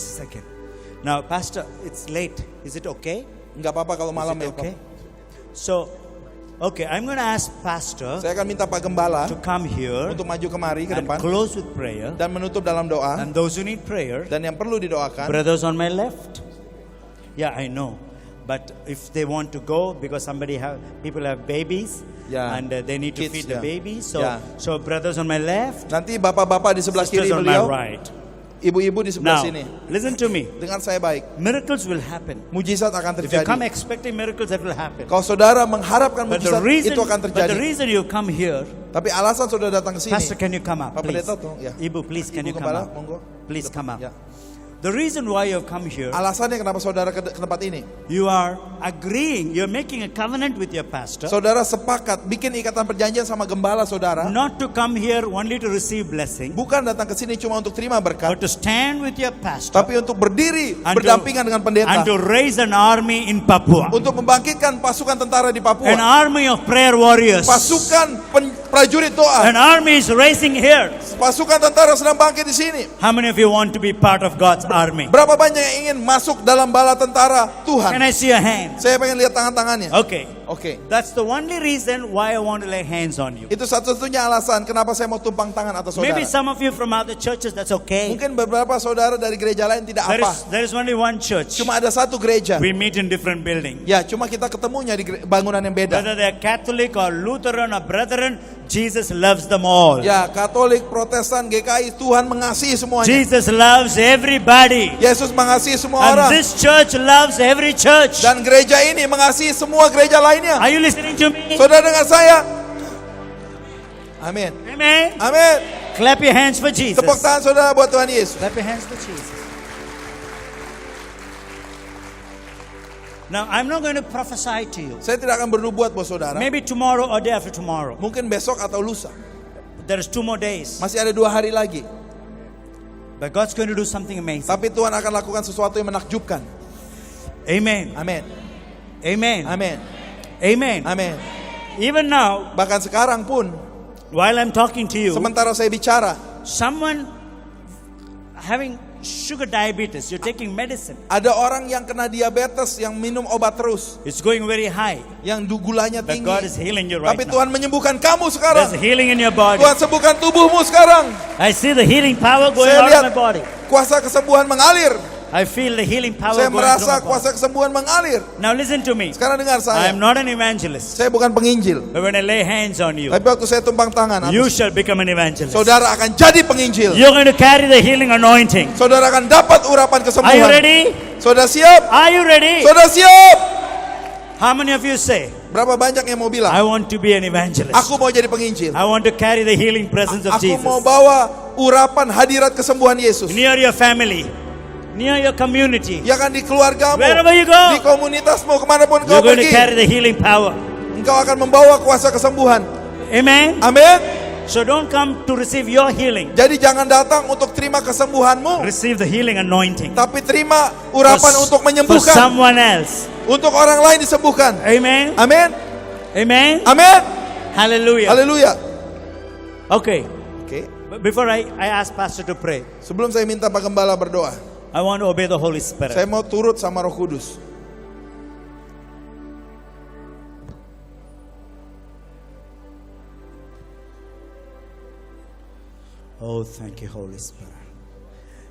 second. Now, Pastor, it's late. Is it okay? Enggak apa-apa kalau Is malam it ya. okay? So, okay, I'm going to ask Pastor Saya akan minta Pak Gembala to come here untuk maju kemari ke and depan close with prayer. dan menutup dalam doa. And those who need prayer, Dan yang perlu didoakan, brothers on my left. Yeah, I know. But if they want to go, because people have babies, Yeah. and they need to Kids, feed the yeah. babies. So, Yeah. so brothers on my left, nanti bapak-bapak di sebelah sisters kiri on my beliau, right. ibu-ibu di sebelah Now, sini. listen to me. Dengar saya baik, Miracles will happen. mujizat akan If you come terjadi. expecting miracles, that will happen. Kalau saudara mengharapkan But the mujizat, reason, itu akan but the terjadi. reason you come here, Tapi alasan saudara datang ke sini, Pastor, can you come up, Pak please? Pendeta tuh, ya. Ibu, please, can Ibu you come Gembala, up? monggo. Please come up. Ya. The reason why you have come here, Alasannya kenapa saudara ke tempat ini? you are agreeing, you're making a covenant with your pastor, Saudara sepakat bikin ikatan perjanjian sama gembala saudara, not to come here only to receive blessing, bukan datang ke sini cuma untuk terima but berkat, to stand with your pastor tapi untuk berdiri and berdampingan dengan pendeta and to raise an army in Papua, untuk membangkitkan pasukan tentara di an Papua, army of prayer warriors. pasukan prajurit doa, An army is rising here. pasukan tentara sedang bangkit di sini. How many of you want to be part of God's army? Berapa banyak yang ingin masuk dalam bala tentara Can Tuhan? I see a hand? Saya pengen lihat tangan-tangannya. Okay. Oke. That's the only reason why I want to lay hands on you. Itu satu-satunya alasan kenapa saya mau tumpang tangan atas saudara. Maybe some of you from other churches, that's okay. Mungkin beberapa saudara dari gereja lain tidak apa. There is only one church. Cuma ada satu gereja. We meet in different buildings. Ya, cuma kita ketemunya di bangunan yang beda. Whether they're Catholic or Lutheran or Brethren, Jesus loves them all. Ya, Katolik, Protestan, GKI, Tuhan mengasihi semuanya. Jesus loves everybody. Yesus mengasihi semua And orang. this church loves every church. Dan gereja ini mengasihi semua gereja lainnya. Are you listening to me? Saudara dengar saya? Amin. Amen. Amin. Clap your hands for Jesus. Tepuk tangan saudara buat Tuhan Yesus. Clap your hands for Jesus. Now, I'm not going to prophesy to you. Saya tidak akan bernubuat buat saudara. Maybe tomorrow or day after tomorrow. Mungkin besok atau lusa. There is 2 more days. Masih ada 2 hari lagi. But God's going to do something amazing. Tapi Tuhan akan lakukan sesuatu yang menakjubkan. Amen. Amin. Amen. Amin. Amen. Amin. Even now, Bahkan sekarang pun, while I'm talking to you, sementara saya bicara, someone having sugar diabetes, you're taking medicine. ada orang yang kena diabetes yang minum obat terus, It's going very high. yang gulanya But tinggi. God is healing you right Tapi now. Tuhan menyembuhkan kamu There's sekarang. healing in your body. Tuhan sembuhkan tubuhmu sekarang. I see the healing power going Saya out lihat of my body. kuasa kesembuhan mengalir. I feel the healing power Saya going through merasa my body. kuasa kesembuhan mengalir. Now listen to me. Sekarang dengar saya. I'm not an evangelist. Saya bukan penginjil. But when I lay hands on you, Tapi waktu saya tumpang tangan, you shall become an evangelist. saudara akan jadi penginjil. You're going to carry the healing anointing. Saudara akan dapat urapan Are you kesembuhan. ready? Saudara siap? Are you ready? Saudara siap? How many of you say, Berapa banyak yang mau bilang? I want to be an evangelist. Aku mau jadi penginjil. I want to carry the healing presence of Aku Jesus. mau bawa urapan hadirat kesembuhan Yesus. Near your family, near your community. Ya kan di keluargamu, Wherever you go, di komunitasmu, kemanapun kau you're going to pergi, carry the healing power. engkau akan membawa kuasa kesembuhan. Amen. Amin. So don't come to receive your healing. Jadi jangan datang untuk terima kesembuhanmu, Receive the healing anointing. tapi terima urapan untuk For menyembuhkan. someone else. Untuk orang lain disembuhkan. Amen. Amin. Amen. Amin. Hallelujah. Haleluya. Okay. Oke. But before I ask Pastor to pray, Sebelum saya minta Pak Gembala berdoa, I want to obey the Holy Spirit. saya mau turut sama Roh Kudus. Oh, thank you, Holy Spirit.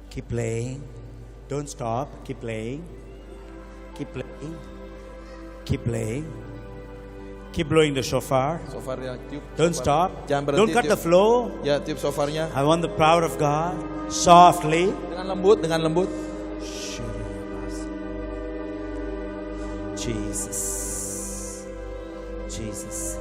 Keep playing. Don't stop. Keep playing. Keep playing. Keep playing. Keep blowing the shofar. Sofarnya tiup. Don't shofar. stop. Jangan berhenti. Don't cut the tiup. flow. Ya, tiup sofarnya I want the power of God. Softly. dengan lembut, dengan lembut. Jesus. Jesus.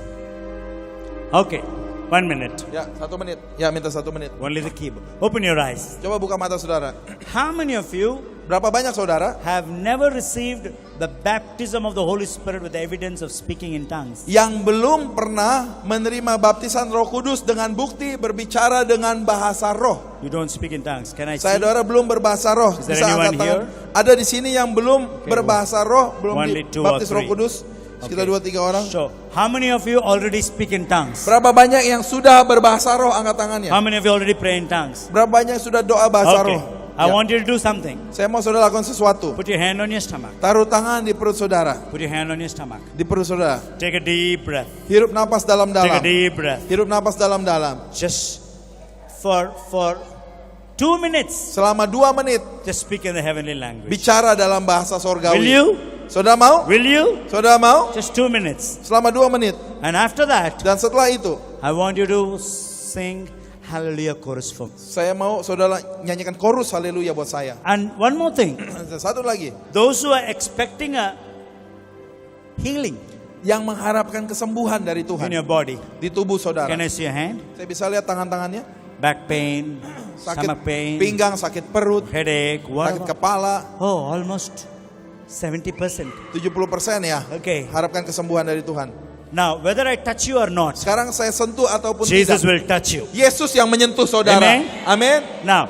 Okay, 1 minute. Ya, 1 menit. Ya, minta 1 menit. Only the keyboard. Open your eyes. Coba buka mata saudara. How many of you Berapa banyak saudara have never received the baptism of the Holy Spirit with the evidence of speaking in tongues? yang belum pernah menerima baptisan Roh Kudus dengan bukti berbicara dengan bahasa roh? You don't speak in tongues. Can I see? Saudara belum berbahasa roh. Is there Bisa angkat anyone tangan. here? Ada di sini yang belum berbahasa roh, belum Only 2 or dibaptis Roh 3. Kudus. Sekitar 2-3 orang. So, how many of you already speak in tongues? Berapa banyak yang sudah berbahasa roh, angkat tangannya? How many of you already pray in tongues? Berapa banyak yang sudah doa bahasa Okay. roh? I Ya. want you to do something. Saya mau saudara lakukan sesuatu. Put your hand on your stomach. Taruh tangan di perut saudara. Put your hand on your stomach. Di perut saudara. Take a deep breath. Hirup napas Take a dalam-dalam. deep breath. Hirup napas dalam-dalam. Just for 2 minutes, Selama 2 menit just speak in the heavenly language. bicara dalam bahasa Will sorgawi. you? Saudara mau? Will you? Saudara mau? Just 2 minutes. Selama 2 menit. And after that, Dan setelah itu, I want you to sing Hallelujah chorus for me. saya mau saudara nyanyikan chorus haleluya buat saya. And one more thing, Satu lagi, those who are expecting a healing yang mengharapkan kesembuhan dari in Tuhan your body, di tubuh saudara. can I see your hand? Saya bisa lihat tangan-tangannya. Back pain, Sakit stomach pain, pinggang, sakit perut, headache, sakit what? kepala. Oh, almost 70%. 70% ya. Okay. Harapkan kesembuhan dari Tuhan. Now, whether I touch you or not, Sekarang saya sentuh ataupun Jesus tidak. will touch you. Yesus yang menyentuh saudara. Amen. Amin. Now,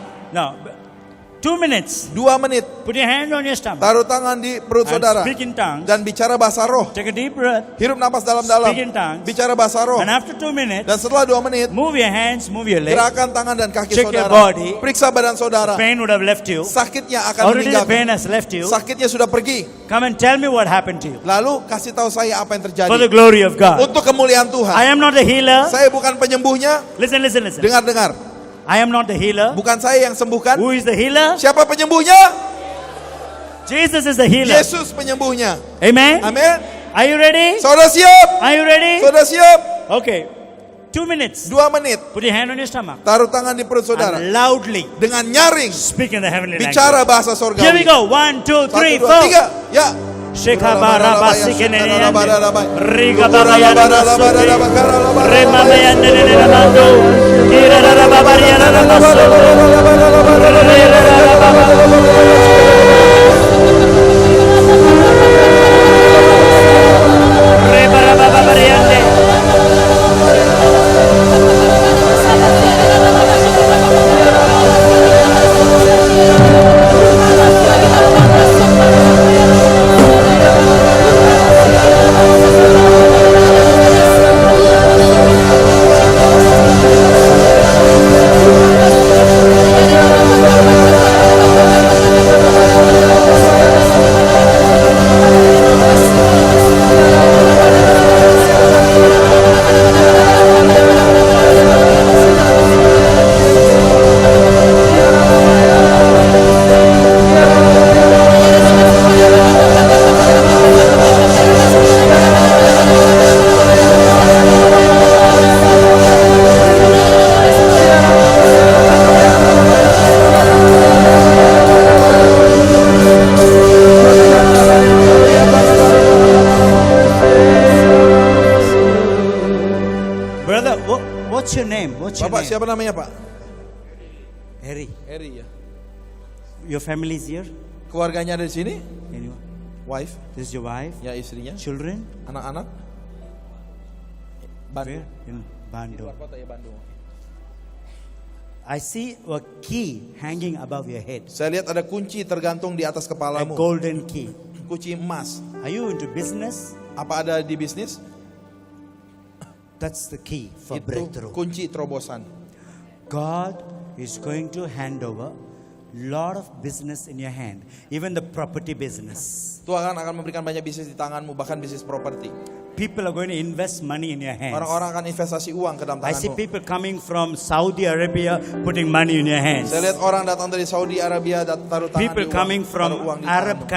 2 minutes. 2 menit. Put your hand on your stomach. Taruh tangan di perut And saudara. speak in tongues. Dan bicara bahasa roh. Take a deep breath. Hirup napas dalam-dalam. Speak in tongues. Bicara bahasa roh. And after 2 minutes, Dan setelah 2 menit, move your hands, move your legs. gerakan tangan dan kaki Check your saudara. body. Periksa badan saudara. Pain would have left you. Sakitnya akan Already the pain meninggalkan. has left you. Sakitnya sudah pergi. Come and tell me what happened to you. Lalu kasih tahu saya apa yang terjadi. For the glory of God. Untuk kemuliaan Tuhan. I am not the healer. Saya bukan penyembuhnya. Listen. Dengar-dengar. I am not the healer. Bukan saya yang sembuhkan. Who is the healer? Siapa penyembuhnya? Jesus is the healer. Yesus penyembuhnya. Amen. Amin. Are you ready? Saudara siap? Are you ready? Saudara siap? Okay. 2 minutes. 2 menit. Put your hand on your stomach. Taruh tangan di perut saudara. And loudly Dengan nyaring. speak in the heavenly Bicara language. bahasa sorgawi. Here we go. 1, 2, 3, 1, 2, 4. 3. Ya. Shekabara basikenene. Rigababa yanamaso. Remama yanene namando. Kirara babari yanamaso. Rebara babari yanene. Brother, what's your name? What's your Bapak name? siapa namanya Pak? Harry. Eri ya. Your family is here? Keluarganya ada di sini? Anyone? Wife, This is your wife? ya istrinya, Children? anak-anak. Where? Bandung. In Di Bandung. luar kota ya Bandung. I see a key hanging above your head. Saya lihat ada kunci tergantung di atas A kepalamu. golden key. Kunci emas. Are you into business? Apa ada di bisnis? That's the key for Itu breakthrough. kunci terobosan. God is going to hand over lot of business in your hand, even the property business. Tuhan akan memberikan banyak bisnis di tanganmu, bahkan bisnis properti. people are going to invest money in your hands. Orang-orang akan investasi uang ke dalam I see tanganmu. people coming from Saudi Arabia putting money in your hands. Saya lihat orang datang dari Saudi Arabia taruh tangan People di uang, coming taruh uang from di Arab tanganmu.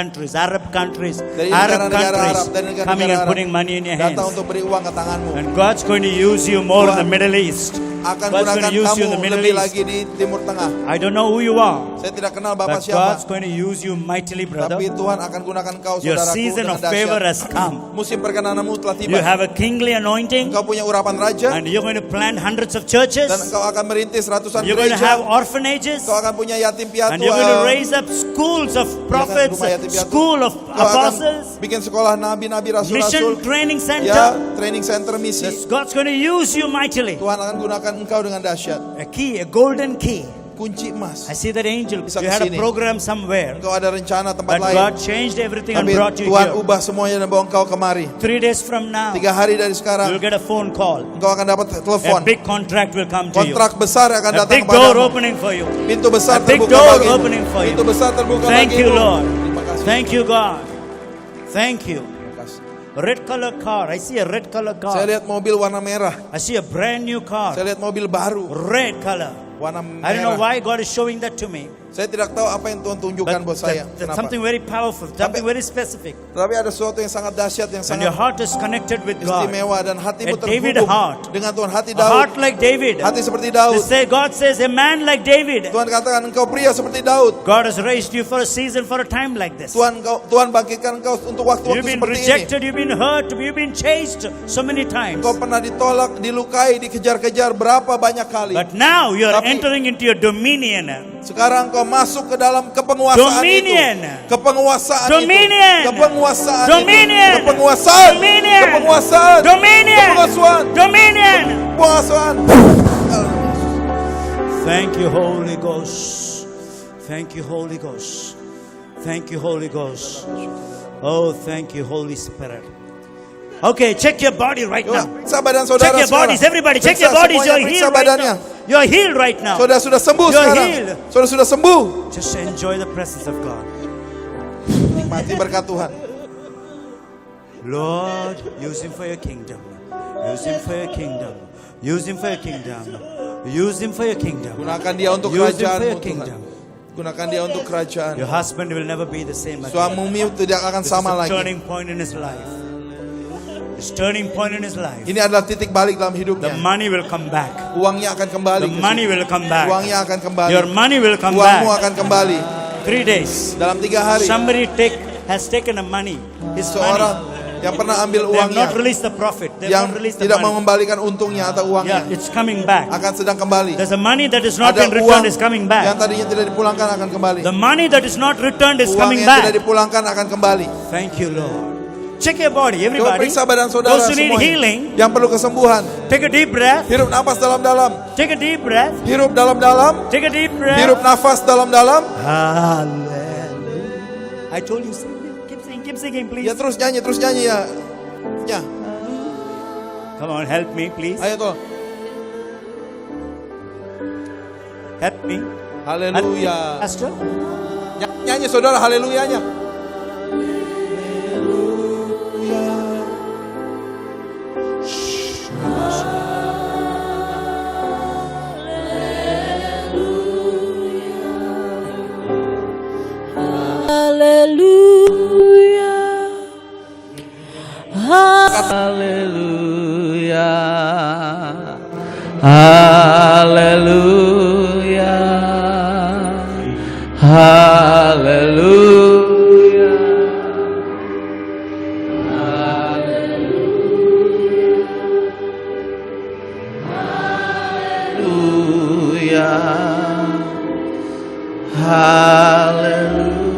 countries, Dari Arab negara-negara countries Arab, dari negara-negara coming and Arab, putting money in your hands. datang untuk beri uang ke tanganmu. And God's going to use you more in the Tuhan Middle East. Akan God's going gunakan to use you in kamu the Middle lebih East. lagi di Timur Tengah. I don't know who you are, Saya tidak kenal Bapak but siapa, God's going to use you mightily, brother. tapi Tuhan akan gunakan kau Your saudaraku season dengan of favor has dahsyat. come. Musim perkenananmu telah You tiba. have a kingly anointing, Engkau punya urapan raja and you're going to plant hundreds of churches. dan engkau akan merintis ratusan You're going to have gereja. orphanages, Engkau akan punya yatim piatu. and you're going to raise up schools of prophets, rumah yatim piatu. school of Engkau akan apostles, bikin sekolah nabi-nabi mission rasul-rasul. training Ya, center. training center misi. God's going to use you mightily. Tuhan akan gunakan engkau dengan dahsyat. A key, a golden key. Kunci emas. I see that angel. Bisa You had a kesini. program somewhere, Engkau ada rencana tempat but lain. God changed everything and Tapi brought you Tuhan here. ubah semuanya dan bawa engkau kemari. 3 days from now, 3 hari dari you'll sekarang get a phone call. engkau akan dapat A telepon. big contract will come to you. Kontrak besar akan A datang big door kepadamu. opening for you. Pintu besar A big terbuka door bagimu. opening for you. Pintu besar terbuka Thank bagimu. you, Lord. Terima kasih. Thank you, God. Thank you. Terima kasih. Red color car. I see a red color Saya car. lihat mobil warna merah. I see a brand new car. Saya lihat mobil baru Red color. warna I don't know merah. why God is showing that to me. Saya tidak tahu apa yang Tuhan tunjukkan buat saya. That's Kenapa? something very powerful, something very specific. Tapi ada sesuatu yang sangat dahsyat, yang And your sangat heart is connected with God. istimewa dan A hatimu David terhubung heart. dengan Tuhan. Hati A Daud, heart like David. hati seperti They Daud. say, God says, a man like David. Tuhan katakan engkau pria seperti Daud. God has raised you for a season, for a time like this. Tuhan bangkitkan engkau untuk waktu-waktu You've been seperti ini. rejected, you've been hurt, you've been chased so many times. Engkau pernah ditolak, dilukai, dikejar-kejar berapa banyak kali. But now you are Tapi- entering into your dominion. Sekarang engkau masuk ke dalam kepenguasaan Dominion. itu. Kepenguasaan Dominion. itu. Kepenguasaan Dominion. itu. Kepenguasaan. Dominion. Kepenguasaan. Dominion. Kepenguasaan. Dominion. Kepenguasaan. Thank you, Holy Ghost. Thank you, Holy Ghost. Thank you, Holy Ghost. Oh, thank you, Holy Spirit. Okay, check your body right Coba, now. periksa badan saudara Check your sekarang. bodies, everybody. Check Periksa your bodies. semuanya, You're periksa healed right badannya. now. You're healed right now. Saudara sudah sembuh You're sekarang. healed. Saudara sudah sembuh. Just enjoy the presence of God. Nikmati berkat Tuhan. Lord, use him for your kingdom. Use him for your kingdom. Use him for your kingdom. Use him for your kingdom. Gunakan dia untuk Use him for kerajaanmu your Tuhan. kingdom. Gunakan dia untuk kerajaan. Your husband will never be the same again. Suamimu tidak akan This is sama a lagi. turning point in his life. It's turning point in his life. Ini adalah titik balik dalam The hidupnya. money will come back. Uangnya akan kembali. The ke money situ. will come back. Uangnya akan kembali. Your money will come Uangmu back. akan kembali 3 days. dalam 3 hari. Somebody has taken a money. His Seorang money. yang pernah ambil They have uangnya, not released the profit. They have yang not released the tidak mau money. mengembalikan untungnya atau Yeah, uangnya, it's coming back. akan sedang kembali. There's a money that is not Ada been uang returned is coming yang back. tadinya tidak dipulangkan akan kembali. The money that is not returned is Uang coming yang tidak back. dipulangkan akan kembali. Thank you, Lord. Check your body, Coba everybody. periksa badan saudara Those who need semuanya. healing, Yang perlu kesembuhan, take a deep breath. hirup nafas dalam-dalam, Take a deep breath. hirup dalam-dalam, Take a deep breath. hirup nafas dalam-dalam. Hallelujah. I told you, sing. Keep singing, please. Ya terus nyanyi ya. Ya, Come on, help me, please. ayo tolong. Help me. Haleluya. Pastor. Nyanyi saudara haleluyanya. Hallelujah. Hallelujah. Hallelujah. Hallelujah. Hallelujah. Hallelujah.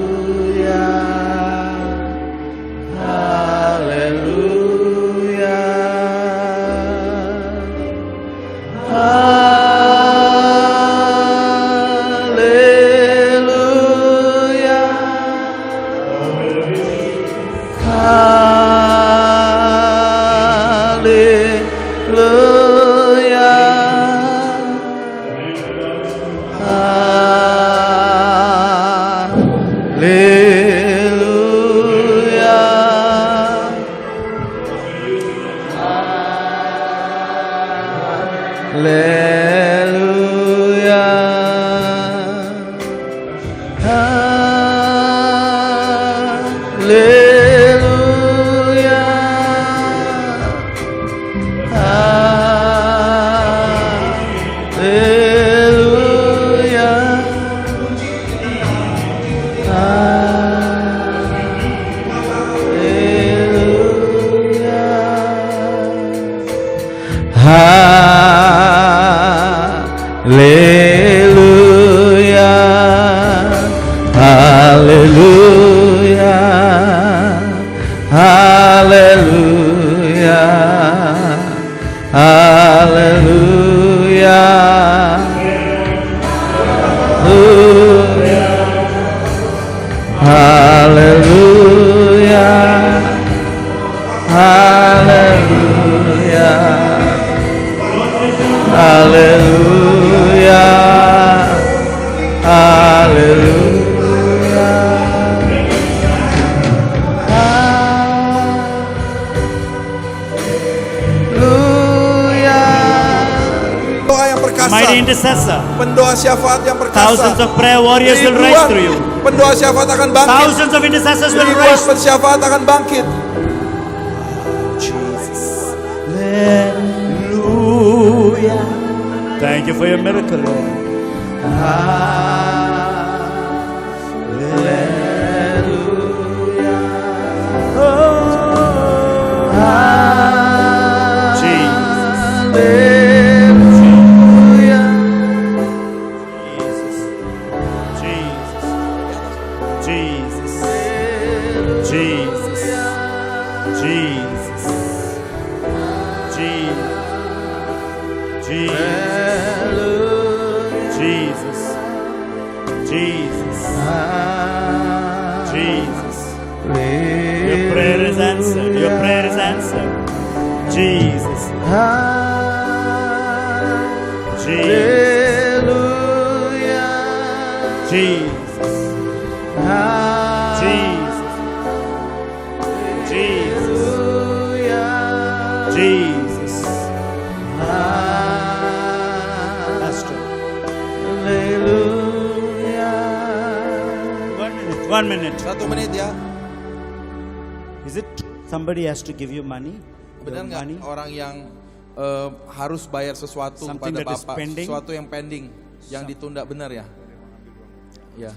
Mighty intercessor. Pendoa syafaat yang perkasa. Thousands of prayer warriors will rise through you. Pendoa syafaat akan bangkit. Thousands of intercessors will Ribuan rise. pensyafaat akan bangkit. Hallelujah. Thank you for your miracle, Lord. One minute. 1 menit ya. Is it somebody has to give you money? Benar nggak orang yang harus bayar sesuatu Something kepada that is Bapak, pending? sesuatu yang pending, yang ditunda, benar ya? Ya.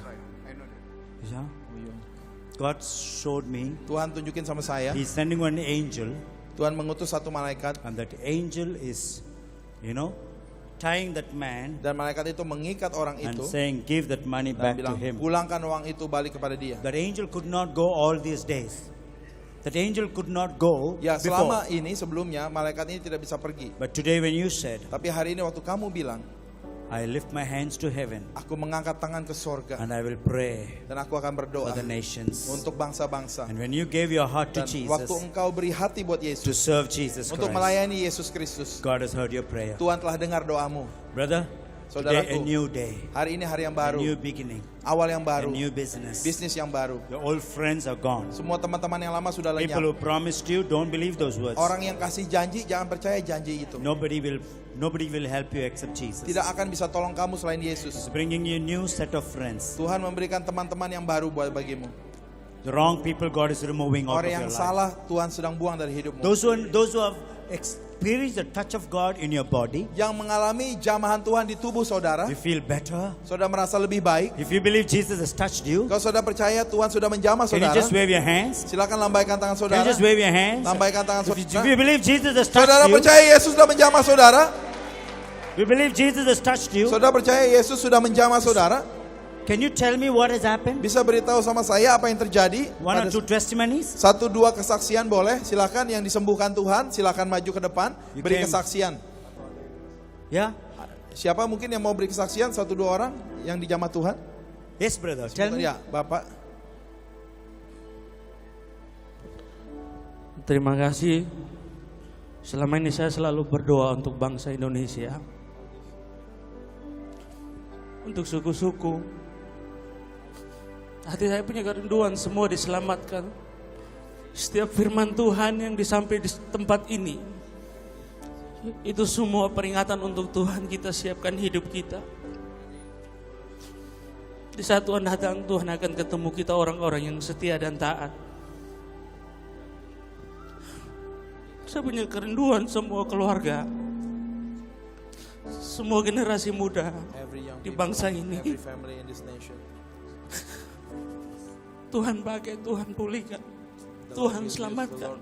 Yeah. God showed me. Tuhan tunjukin sama saya. He's sending one angel, Tuhan mengutus satu malaikat, and that angel is, tying that man dan malaikat itu mengikat orang and itu saying, "Give that money dan back to bilang, him." pulangkan uang itu balik kepada dia. That angel could not go all these days. That angel could not go Ya, before. selama ini sebelumnya malaikat ini tidak bisa pergi. But today when you said, Tapi hari ini waktu kamu bilang, "I lift my hands to heaven aku mengangkat tangan ke sorga and I will pray dan aku akan for berdoa the nations." untuk bangsa-bangsa. And when you gave your heart to Dan waktu Jesus, engkau beri hati buat to Yesus, serve Jesus untuk Christ, melayani Yesus Kristus, God has heard your prayer. Tuhan telah dengar doamu. Brother, today a Saudaraku, new day, hari ini hari yang a baru, new beginning, awal yang a baru, new business. bisnis yang baru. Your old friends are gone. Semua teman-teman yang lama sudah People lenyap. who promised you, don't believe those words. Orang yang kasih janji, jangan percaya janji itu. Nobody will help you except Jesus. Tidak akan bisa tolong kamu selain Yesus. He's bringing you a new set of friends. Tuhan memberikan teman-teman yang baru buat bagimu. The wrong people God is removing out of Orang your yang life. salah Tuhan sedang buang dari hidupmu. Those who have experienced the touch of God in your body, Yang mengalami jamahan Tuhan di tubuh saudara, you feel better. saudara merasa lebih baik. If you believe Jesus has touched you, Kalau saudara percaya Tuhan sudah menjamah can you saudara, just wave your hands? silakan lambaikan tangan Can you saudara. just wave your hands? Lambaikan tangan If you saudara. believe Jesus has touched Saudara you, percaya Yesus sudah menjamah saudara? you believe Jesus has touched you, Saudara percaya Yesus sudah menjamah saudara? can you tell me what has happened? Bisa beritahu sama saya apa yang terjadi? One or Ada two testimonies? 1-2 kesaksian boleh? Silakan yang disembuhkan Tuhan, silakan maju ke depan, You beri came- kesaksian. Yeah? Siapa mungkin yang mau beri kesaksian? 1-2 orang yang dijamah Tuhan? Yes, brother. Tell me. Ya, Bapak. Terima kasih. Selama ini saya selalu berdoa untuk bangsa Indonesia, untuk suku-suku. Hati saya punya kerinduan semua diselamatkan. Setiap firman Tuhan yang disampaikan di tempat ini, Itu semua peringatan untuk Tuhan kita siapkan hidup kita. Di saat Tuhan datang, Tuhan akan ketemu kita orang-orang yang setia dan taat. Saya punya kerinduan semua keluarga, semua generasi muda di bangsa ini. Tuhan pakai, Tuhan pulihkan, Tuhan selamatkan.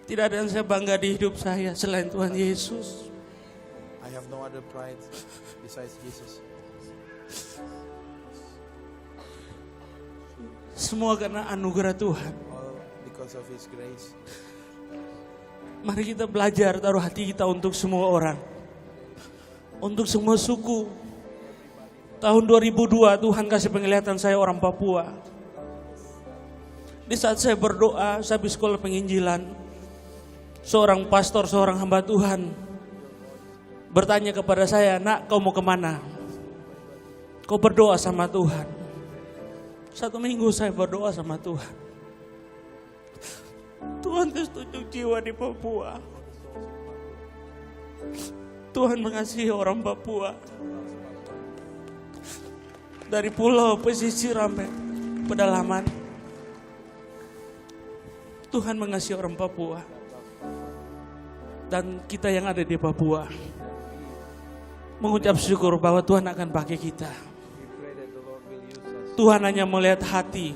Tidak ada yang saya bangga di hidup saya selain Tuhan Yesus. I have no other pride besides Jesus. Semua karena anugerah Tuhan. All because of His grace. Mari kita belajar taruh hati kita untuk semua orang. Untuk semua suku. Tahun 2002 Tuhan kasih penglihatan saya orang Papua. Di saat saya berdoa, saya habis sekolah penginjilan. Seorang pastor, seorang hamba Tuhan bertanya kepada saya, "Nak, kau mau kemana?" Kau berdoa sama Tuhan. 1 minggu saya berdoa sama Tuhan. Tuhan kasih tunjuk jiwa di Papua. Tuhan mengasihi orang Papua. Dari pulau pesisir sampai pedalaman. Tuhan mengasihi orang Papua. Dan kita yang ada di Papua mengucap syukur bahwa Tuhan akan pakai kita. Tuhan hanya melihat hati.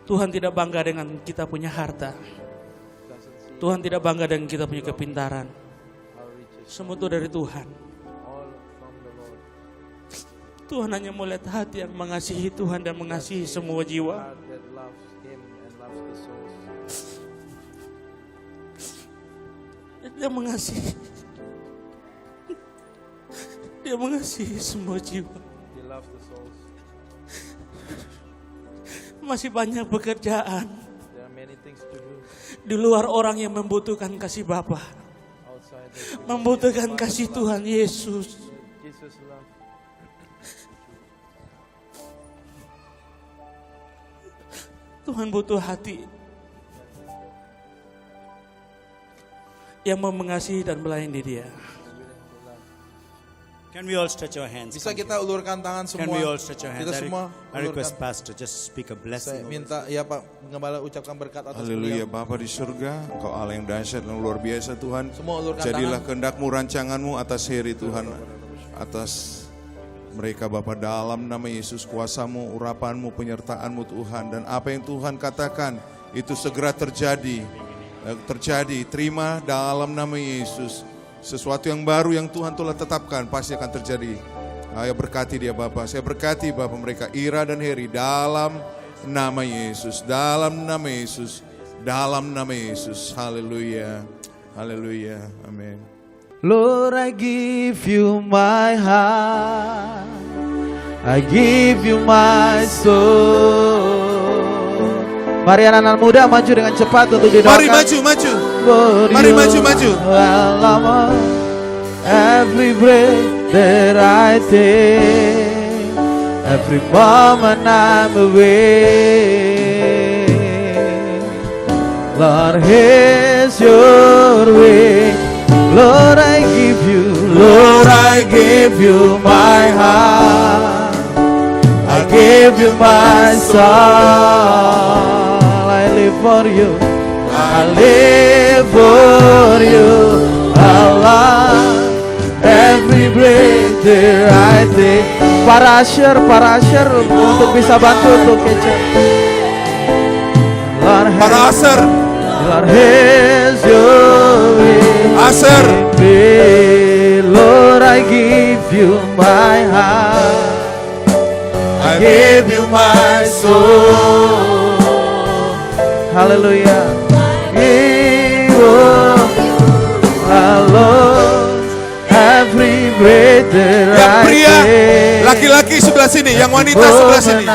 Tuhan tidak bangga dengan kita punya harta. Tuhan tidak bangga dengan kita punya kepintaran. Semua itu dari Tuhan. Tuhan hanya melihat hati yang mengasihi Tuhan dan mengasihi semua jiwa. Dia mengasihi. Dia mengasihi semua jiwa. Masih banyak pekerjaan di luar orang yang membutuhkan kasih Bapa, membutuhkan kasih Tuhan Yesus. Tuhan butuh hati yang mau mengasihi dan melayani Dia. Can we all stretch our hands? Bisa kita ulurkan tangan semua. Can we all stretch our hands? Kita semua I request ulurkan. Pastor just speak a Saya blessing. over minta ya Pak Gembala ucapkan berkat atas Haleluya, beliau. Bapa di surga, Engkau Allah yang dahsyat dan luar biasa Tuhan. Semua ulurkan Jadilah tangan. kehendak-Mu, rancangan-Mu atas Heri Tuhan, atas mereka Bapa, dalam nama Yesus, kuasa-Mu, urapan-Mu, penyertaan-Mu Tuhan. Dan apa yang Tuhan katakan itu segera terjadi. Terima dalam nama Yesus. Sesuatu yang baru yang Tuhan telah tetapkan pasti akan terjadi. Ayo berkati dia Bapa. Saya berkati Bapa mereka Ira dan Heri dalam nama Yesus, dalam nama Yesus, dalam nama Yesus. Haleluya. Haleluya. Amin. Lord, I give you my heart, I give you my soul. Mari anak-anak muda maju dengan cepat untuk didoakan. Mari maju, maju. For Mari you maju, maju. alone, every breath that I take, every moment I'm awake. Lord, here's your way. Lord, I give you my heart, I give you my soul. I live for you, I live for you, Allah. Every breath that I take. Para usher untuk bisa bantu untuk kecap. Para aser, Lord, here's your way. aser. Lord, I give you my heart, I give you my soul. Hallelujah. Lord, every breath that Yang I pria, take. laki-laki sebelah sini, yang wanita sebelah sini.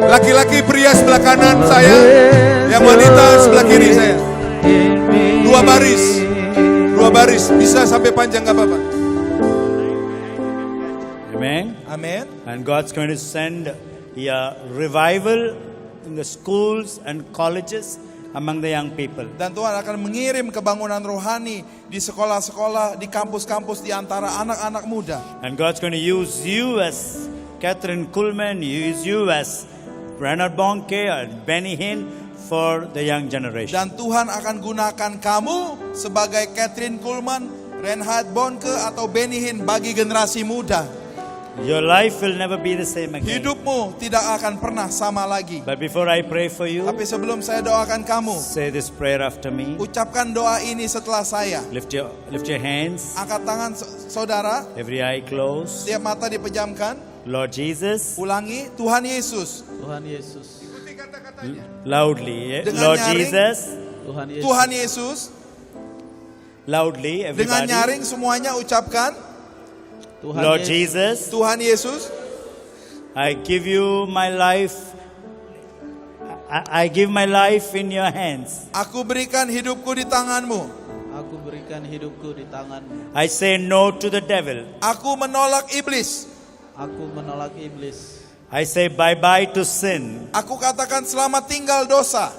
Laki-laki pria sebelah kanan saya, yang wanita sebelah kiri saya. Dua baris, bisa sampai panjang gak apa-apa. Amen. Amin. And God's going to send a revival in the schools and colleges among the young people. Dan Tuhan akan mengirim kebangunan rohani di sekolah-sekolah, di kampus-kampus, di antara anak-anak muda. And God's going to use you as Catherine Kuhlman, use you as Bernard Bonke or Benny Hinn for the young generation. Dan Tuhan akan gunakan kamu sebagai Catherine Kuhlman, Reinhard Bonke atau Benny Hinn bagi generasi muda. Your life will never be the same again. Hidupmu tidak akan pernah sama lagi. But before I pray for you, Tapi sebelum saya doakan kamu, say this prayer after me. ucapkan doa ini setelah saya. Lift your hands. Angkat tangan saudara, Every eye closed. setiap mata dipejamkan. Lord Jesus, Ulangi, Tuhan Yesus. Tuhan Yesus. loudly. Dengan Lord nyaring. Jesus, Tuhan Yesus. Tuhan Yesus. loudly Dengan everybody. nyaring semuanya ucapkan, Tuhan Lord Yesus. Jesus, Tuhan Yesus, I give you my life. I give my life in your hands. aku berikan hidupku di tanganmu. Aku berikan hidupku di tanganmu. I say no to the devil. Aku menolak iblis. Aku menolak iblis. I say bye-bye to sin. Aku katakan selamat tinggal dosa.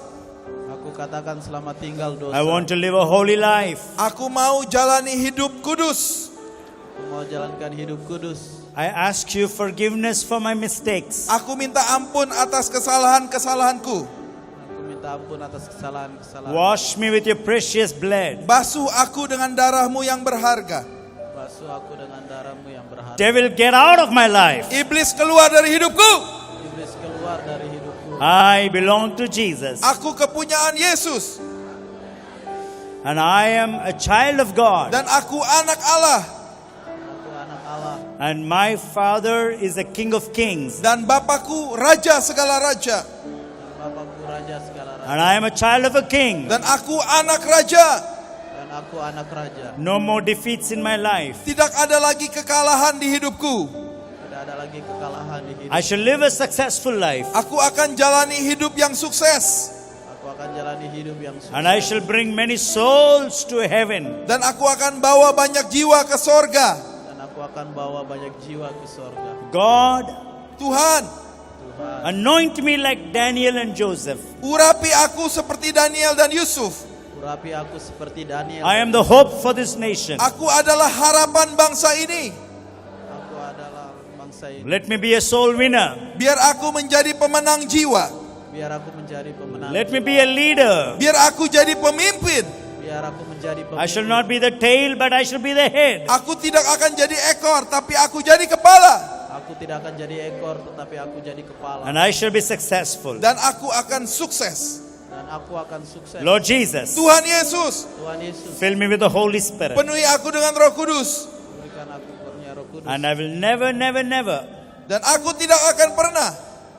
Aku katakan selamat tinggal dosa. I want to live a holy life. Aku mau jalani hidup kudus. Aku mau jalankan hidup kudus. I ask you forgiveness for my mistakes. Aku minta ampun atas kesalahan-kesalahanku. Aku minta ampun atas kesalahan-kesalahan. Wash me with your precious blood. Basuh aku dengan darahmu yang berharga. Basuh aku dengan darahmu yang berharga. Devil, get out of my life. Iblis keluar dari hidupku. Iblis keluar dari hidupku. I belong to Jesus. Aku kepunyaan Yesus. And I am a child of God. Dan aku anak Allah. Aku anak Allah. And my Father is a King of Kings. Dan Bapakku Raja segala raja. Dan Bapakku Raja segala raja. And I am a child of a King. Dan aku anak raja. Dan aku anak raja. No more defeats in my life. Tidak ada lagi kekalahan di hidupku. Tidak ada lagi kekalahan di hidup. I shall live a successful life. Aku akan jalani hidup yang sukses. Aku akan jalani hidup yang sukses. And I shall bring many souls to heaven. Dan aku akan bawa banyak jiwa ke sorga. Dan aku akan bawa banyak jiwa ke surga. God, Tuhan, Tuhan, anoint me like Daniel and Joseph. urapi aku seperti Daniel dan Yusuf. urapi aku seperti Daniel. I am the hope for this nation. Aku adalah harapan bangsa ini. Aku adalah bangsa ini. Let me be a soul winner. Biar aku menjadi pemenang jiwa. Biar aku menjadi pemenang. Let me be a leader. Biar aku jadi pemimpin. Biar aku menjadi pemimpin. I shall not be the tail, but I shall be the head. Aku tidak akan jadi ekor, tapi aku jadi kepala. Aku tidak akan jadi ekor, tetapi aku jadi kepala. And I shall be successful. Dan aku akan sukses. Dan aku akan sukses. Lord Jesus, Tuhan Yesus, Tuhan Yesus, fill me with the Holy Spirit. penuhi aku dengan Roh Kudus. berikan aku karunia Roh Kudus. And I will never, never, never, Dan aku tidak akan pernah,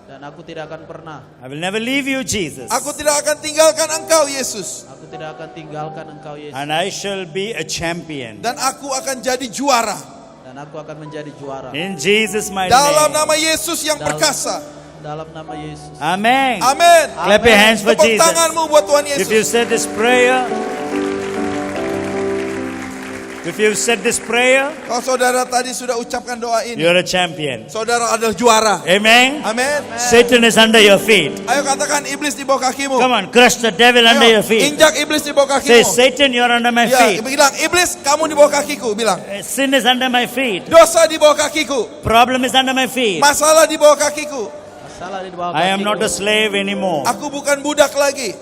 Dan aku tidak akan pernah. I will never leave you, Jesus. aku tidak akan tinggalkan Engkau Yesus. Aku tidak akan tinggalkan Engkau Yesus. And I shall be a champion. Dan aku akan jadi juara. Dan aku akan menjadi juara. In Jesus' mighty Dalam name. nama Yesus yang perkasa. Dalam nama Yesus. Amen. Amin. Clap your hands for Tepuk Jesus. tanganmu buat Tuhan If you Yesus. said this prayer, if you've said this prayer, Kalau saudara tadi sudah ucapkan doa ini, you're a champion. saudara adalah juara. Amen. Amin. Satan is under your feet. Ayo katakan iblis di bawah kakimu. Come on, crush the devil under Ayo, your feet. injak iblis di bawah Say, kakimu. Satan, you're under my Ya, feet. bilang iblis kamu di bawah kakiku. Bilang Sin is under my feet. dosa di bawah kakiku. Problem is under my feet. Masalah di bawah kakiku. Masalah di bawah I am kakiku. not a slave anymore. Aku bukan budak lagi.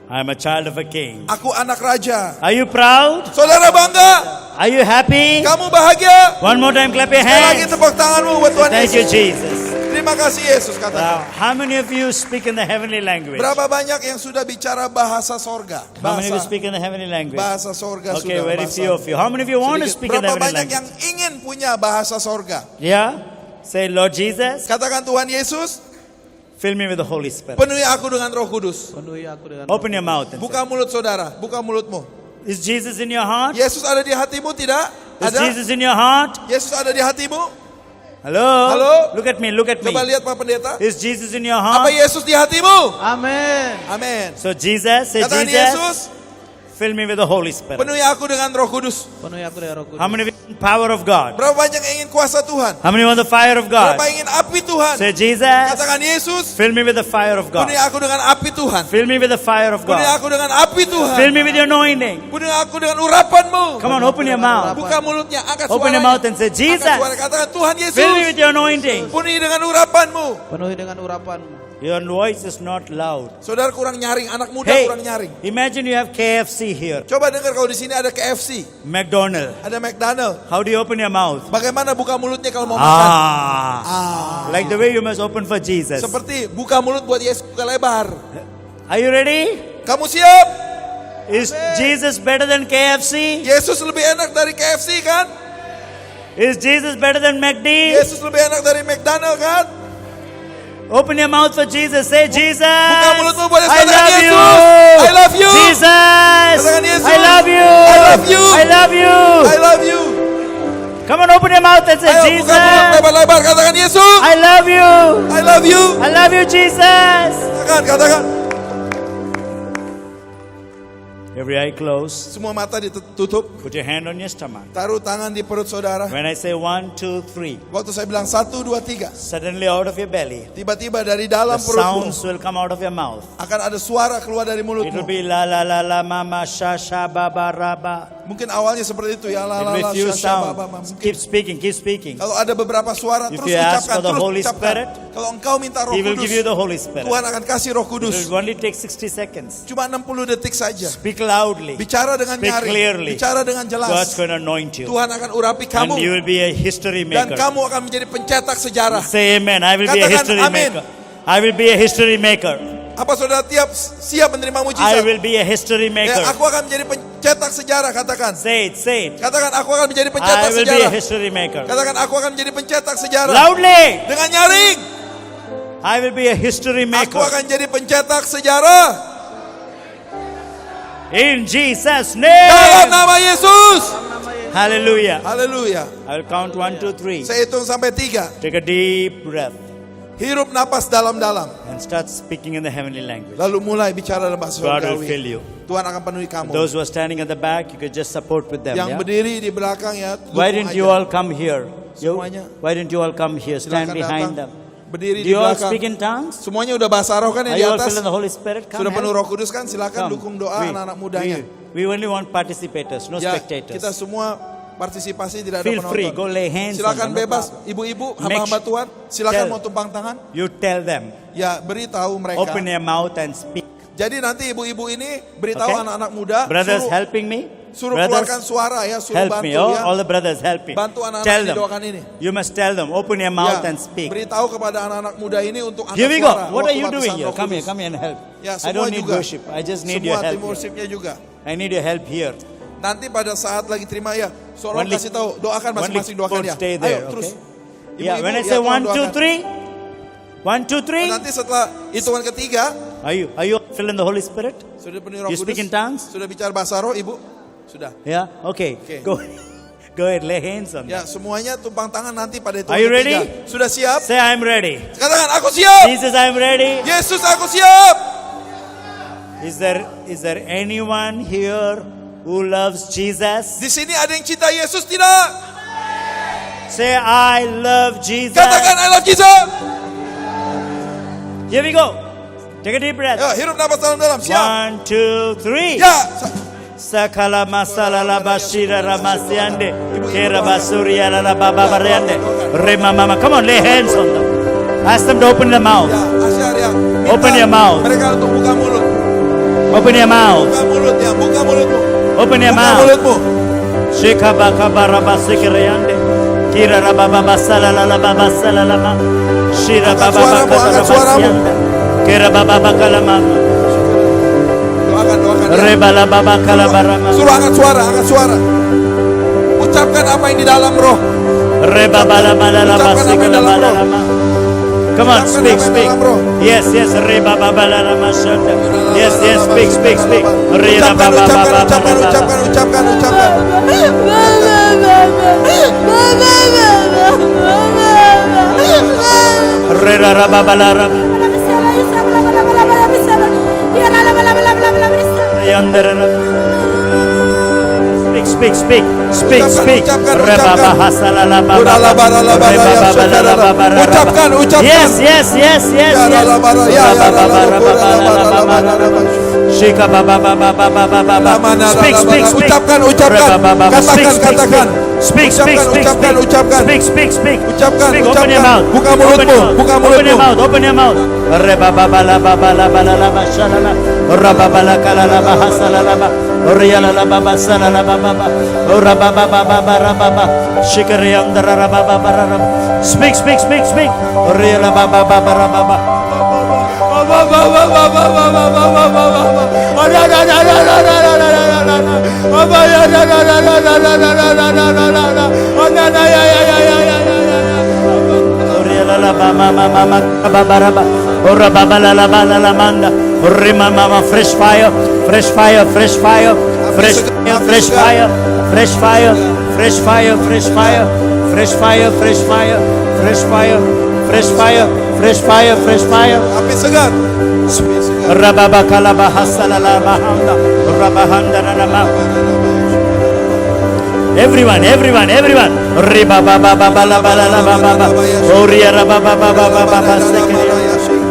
I am a child of a king. Aku anak raja. Are you proud? Saudara bangga? Are you happy? Kamu bahagia? One more time, clap your Sekali lagi hands. tepuk tanganmu buat Tuhan Thank you, Yesus. Jesus. Terima kasih Yesus Now, katakan. how many of you speak in the heavenly language? Berapa banyak yang sudah bicara bahasa sorga? How many of you Bahasa speak in the heavenly language? bahasa sorga Okay, sudah. very bahasa few of you. How many of you want to sedikit. speak in the Berapa heavenly banyak language? yang ingin punya bahasa sorga? Yeah? Say, Lord Jesus, Katakan Tuhan Yesus, fill me with the Holy Spirit. penuhi aku dengan Roh Kudus. Penuhi aku dengan Open your mouth and say, Buka mulut saudara, buka mulutmu. is Jesus in your heart? Yesus ada di hatimu tidak? Is Ada? Jesus in your heart? Yesus ada di hatimu? Hello? Hello? Look at me, look at me. Coba lihat Pak Pendeta. Is Jesus in your Apa heart? Yesus di hatimu? Amin. Amin. So Jesus, say Katakan Jesus, Yesus, Fill me with the Holy Spirit. Penuhi aku dengan Roh Kudus. Penuhi aku dengan Roh Kudus. How many want the power of God? Berapa banyak yang ingin kuasa Tuhan? How many want the fire of God? Berapa ingin api Tuhan? Say, Jesus, Katakan Yesus, fill me with the fire of God. penuhi aku dengan api Tuhan. Fill me with the fire of Penuhi God. aku dengan api Tuhan. Fill me with your anointing. Penuhi aku dengan urapan-Mu. Come on, open your mouth. Buka mulutnya, angkat Open your suaranya. mouth and say, Jesus, Angkat suara, katakan Tuhan Yesus, fill me with your anointing. penuhi dengan urapan-Mu. Penuhi dengan urapan-Mu. Your voice is not loud. Saudara kurang nyaring, anak muda Hey, kurang nyaring. imagine you have KFC here, Coba dengar kalau di sini ada KFC, McDonald's. ada McDonald. How do you open your mouth? Bagaimana buka mulutnya kalau mau makan? Like the way you must open for Jesus. Seperti buka mulut buat Yesus buka lebar. Are you ready? Kamu siap? Is Jesus better than KFC? Yesus lebih enak dari KFC kan? Is Jesus better than McD? Yesus lebih enak dari McDonald kan? Open your mouth for Jesus. Say, Jesus, Buka mulutmu buat Yesus. I Katakan love Yesus. you. I love you. Jesus, Katakan Yesus. I love you. I love you. I love you. I love you. Come on, open your mouth and say, Ayo Jesus, buka mulut lebar-lebar. Katakan Yesus. I love you. I love you. I love you, Jesus. Katakan. Every eye closed. Semua mata ditutup. Put your hand on your stomach. Taruh tangan di perut saudara. When I say 1, 2, 3, Waktu saya bilang 1, 2, 3. suddenly out of your belly, Tiba-tiba dari dalam the perutmu sounds will come out of your mouth. akan ada suara keluar dari It will mulutmu. be la la la la mama sha sha ba ba ra ba. Mungkin awalnya seperti itu ya. La It la will la be few sha, sha, ba, ba, sounds. ba. Keep speaking, keep speaking. Kalau ada beberapa suara If terus you ask ucapkan, for the terus Holy ucapkan. Spirit, Kalau engkau minta Roh He will give you Kudus, the Holy Spirit. Tuhan akan kasih Roh It Kudus. will only take 60 seconds. Cuma 60 detik saja. Speak loudly. Bicara dengan Speak nyaring, clearly. bicara dengan God's jelas. going to anoint you. Tuhan akan urapi And you kamu will be a history dan maker. kamu akan menjadi pencetak sejarah. Say amen. I will be a Katakan history amin. maker. I will be a history maker. Apa saudara siap menerima I mujizat? will be a history Ya, maker. aku akan menjadi pencetak sejarah. Katakan. Say it, say it. Katakan aku akan menjadi I pencetak will be a sejarah. history maker. Katakan aku akan menjadi pencetak sejarah. Loudly. Dengan nyaring. I will be a history Aku maker. akan jadi pencetak sejarah. In Jesus' Dalam name. nama Yesus. Hallelujah. Haleluya. I will count 1, 2, 3. Saya hitung sampai 3. Take a deep breath Hirup napas dalam-dalam. and start speaking in the heavenly language. Lalu mulai bicara dalam bahasa God will fill surgawi. you. Tuhan akan penuhi kamu. Those who are standing at the back, you could just support with them. Yang Yeah? berdiri di belakang ya. Why dukung didn't aja. you all come here? Semuanya. Why didn't you all come here? Stand Silakan behind datang. them. Berdiri Do di you all belakang. speak in tongues? Semuanya udah bahasa roh kan yang Are di you all atas. filled with the Holy Spirit? Come. Sudah penuh help. Roh Kudus kan? Silakan Come. dukung doa anak-anak mudanya. We only want participators, no Ya, spectators. kita semua partisipasi, tidak ada Feel free, penonton. go lay hands on Silakan them. no bebas, problem. ibu-ibu, Make hamba-hamba sure- Tuhan, silakan Tell. mau tumpang tangan. You tell them. Ya, beritahu mereka. Open your mouth and speak. Jadi nanti ibu-ibu ini beritahu Okay. anak-anak muda, Brothers suruh, helping me. suruh keluarkan suara ya, suruh Help bantu me. Oh, ya. all the brothers help me. Bantu anak-anak Tell yang them. didoakan ini. You must tell them. Open your mouth Ya, and speak. beritahu kepada anak-anak muda ini untuk angkat Here we go. suara. What are waktu you baptisan doing here? Roh Come here, Kudus. come here and help. Ya, I semua don't need juga. worship. I just need Semua your tim help. here. worshipnya juga. I need your help here. Nanti pada saat lagi terima ya, seorang Only- kasih tahu, doakan masing-masing only doakan don't ya. stay Ayo there, terus. okay? Yeah, Ibu-ibu, when I ya, say tolong 1, 2, doakan. 3. 1, 2, 3. Nanti setelah hitungan ketiga, Are you filled in the Holy Spirit? sudah penuh Roh You Kudus. speak in tongues? Sudah bicara bahasa roh, Ibu? Sudah. Yeah? Okay. Okay. Go. Go ahead, lay hands on them. Ya, semuanya tumpang tangan nanti pada hitungan Are you ketiga. ready? Sudah siap? Say, I'm ready. Katakan, aku siap. Jesus, I'm ready. Yesus, aku siap. Is there anyone here who loves Jesus? Di sini ada yang cinta Yesus tidak? Say, I love Jesus. Katakan, I love Jesus. Here we go. Take a deep breath. Ya, hirup napas dalam-dalam. Siap. 1, 2, 3. Ya. Sakala masala la bashira ramasiande. Kera basuria la baba bariande. Rema mama. Come on, lay hands on them. Ask them to open their mouth. Ya, Asyar ya. Minta Open your mouth. Mereka untuk buka mulut. Open your mouth. Buka mulutnya, buka mulutmu. Open your Buka mouth. mulutmu. Shika baka baraba sikiriande. Kira rababa basala la baba sala la ma. Shira Angkat baba suaramu, baka angkat suaramu. rabasiande. Kira baba baka la ma. Doakan ya. Reba la baba kala barama. Suruh angkat suara, angkat suara. Ucapkan apa yang di dalam roh. Reba bala bala la Ucapkan apa basika yang la dalam bala roh. la ma. Come on, Ucapkan speak, apa yang speak. dalam roh. Yes, yes, reba baba la la ma shanda. Yes, yes, speak, speak, speak. Reba Ucapkan, baba ucapkan, baba ucapkan, baba. ucapkan, ucapkan, ucapkan. Rera raba bala raba. Yandere raba. speak, speak, speak, Ucapkan, speak. ucapkan, ucapkan. Rebabahasalalababa. Ucapkan, ucapkan. Yes, yes, yes, yes, Ya yes. ralabara, ya Shika baba baba baba baba. Speak, speak, speak. Ucapkan, ucapkan. Katakan, katakan. Speak, speak, speak, Ucapkan, speak. ucapkan. Speak, speak, speak. Ucapkan, Speak, ucapkan. open your mouth. Buka Open mulutmu, your mouth. buka Open your mulutmu. mouth, open your mouth. Rebabala baba baba shalala. Rababala kalala bahasalala. Oriala baba salala baba. Orababa baba rababa. Shikariam darababa barababa. Speak, speak, speak, speak. Oriala baba baba rababa. Fresh fire, fresh fire, fresh fire, fresh fire, fresh fire, fresh fire, fresh fire, fresh fire, fresh fire, fresh fire, fresh fire, fresh fire, fresh fire, fresh fire. Api segar. Rababa kalabaha salalabahanda, rabahanda nanama. Everyone, everyone, everyone. Ribaba baba bala bala baba. Oria rababa baba baba sekere.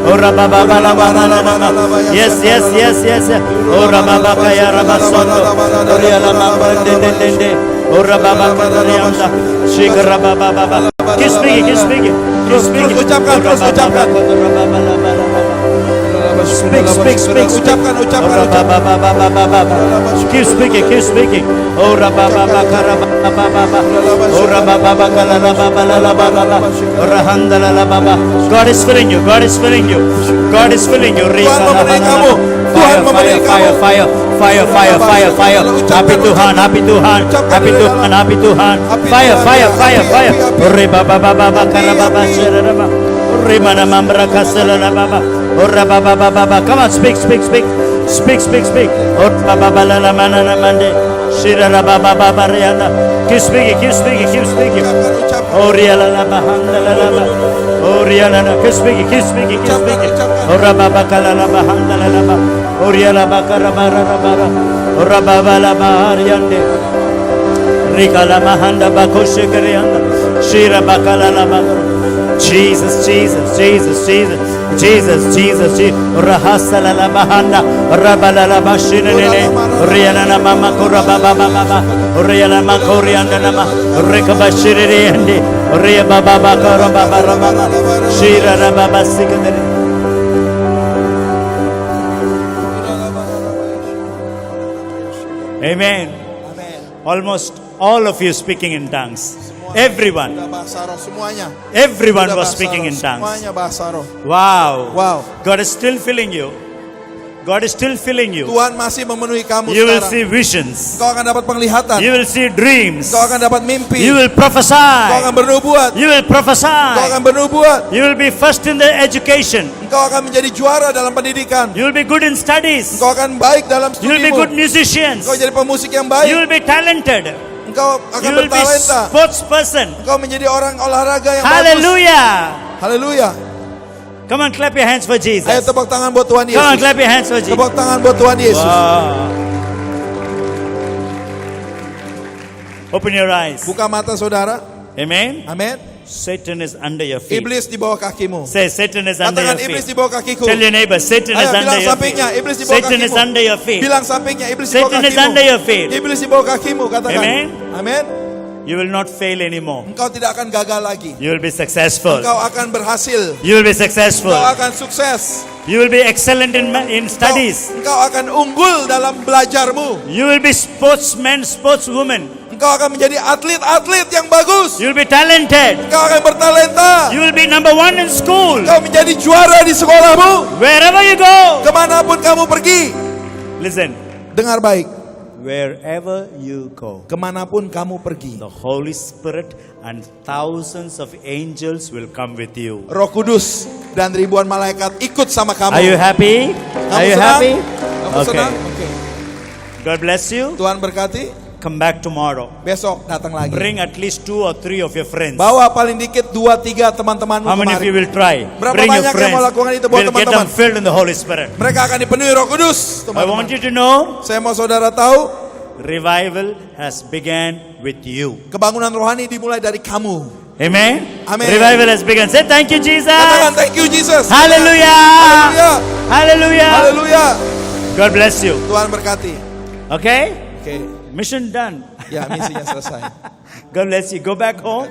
Ora baba bala bala baba. Yes, yes, yes, yes. Ora baba kaya rabasondo. Oria baba dende. Ora baba karianda. Shikra baba baba. Keep speaking, keep speaking. Keep speaking. Ucapkan, terus ucapkan. Speak, speak, speak. Ucapkan, ucapkan, ucapkan. Keep speaking, keep speaking. Oh, rababa karababa. Oh, rababa kalalababa. Rahandalababa. God is filling you. God is filling you. God is filling you. Tuhan memberi kamu. Tuhan memberi kamu. Fire. Happy Tuhan, happy Tuhan, happy Tuhan, happy Tuhan. Fire. Rebaba karababa sheraba. Remana mambraka salalababa. Come on, speak. Oh, baba la mana mande. Shira baba riana. Keep speaking. Oh, riala la bahanda la la. Oh, riala. Keep speaking. Oh, baba kala la bahanda la la. Oh, riala bakara bara. Oh, baba la bahariande. Rikala mahanda bakoshe krianda. Shira bakala la bahara. Jesus. Rahasala la bahanda, rabala la bashinene, riana mama kurababa baba, riana makorianda nama, rekabashiri andi, ria baba karababa rababa, shira rababa sikadere. Amen. Almost all of you speaking in tongues. Everyone Bahasa roh semuanya. was Bahasa speaking roh, in tongues. Semuanya bahasa roh. Wow. Wow. God is still filling you. Tuhan masih memenuhi kamu You will sekarang. see visions. Kau akan dapat penglihatan. You will see dreams. Kau akan dapat mimpi. You will Kau prophesy. akan bernubuat. You will Kau prophesy. akan bernubuat. You will be first in the education. Engkau akan menjadi juara dalam pendidikan. You will be good in studies. Engkau akan baik dalam You will be studimu. good musicians. Engkau jadi pemusik yang You baik. will be talented. Engkau akan You will be bertalenta. sports person. Engkau menjadi orang olahraga yang bagus. Hallelujah. Haleluya. Come on, clap your hands for Jesus. Ayo tepuk tangan buat Tuhan Come on, Yesus. clap your hands for Jesus. Tepuk tangan buat Tuhan Yesus. Wow. Open your eyes. Buka mata saudara. Amen. Amin. Satan is under your feet. Iblis di bawah kakimu. Say, Satan is under Katakan your iblis feet. di bawah kakiku. Tell your neighbor, Satan Ayo is under bilang your sampingnya, feet. iblis di bawah Satan is kakimu. under your feet. Bilang sampingnya, iblis di bawah Satan is kakimu. under your feet. Iblis di bawah kakimu, katakan. Amen. Amin. You will not fail anymore. Engkau tidak akan gagal lagi. You will be successful. Engkau akan berhasil. You will be successful. Engkau akan sukses. You will be excellent in studies. Engkau akan unggul dalam belajarmu. You will be sportsman, sportswoman. Engkau akan menjadi atlet-atlet yang bagus. You will be talented. Engkau akan bertalenta. You will be number one in school. Engkau menjadi juara di sekolahmu. Wherever you go. Kemanapun kamu pergi. Listen. Dengar baik. Wherever you go. Kemanapun kamu pergi. The Holy Spirit and thousands of angels will come with you. Roh Kudus dan ribuan malaikat ikut sama kamu. Are you happy? Are you senang? happy? Kamu Okay. senang? Oke. God bless you. Tuhan berkati. Come back tomorrow. Besok datang lagi. Bring at least 2 or 3 of your friends. Bawa paling dikit 2-3 teman-temanmu How many of you kemari. will try? Berapa Bring your banyak yang friends. mau lakukan itu buat We'll get teman-teman? them filled in the Holy Spirit. Mereka akan dipenuhi Roh Kudus, I want teman-teman. you to know Saya mau saudara tahu, revival has begun with you. Kebangunan rohani dimulai dari kamu. Amen. Amen. Revival has begun. Say thank you, Jesus. Katakan thank you Jesus. Hallelujah. Haleluya. Hallelujah. Haleluya. God bless you. Tuhan berkati. Okay? Oke. Mission done. Ya, misinya selesai. God bless you. Go back home.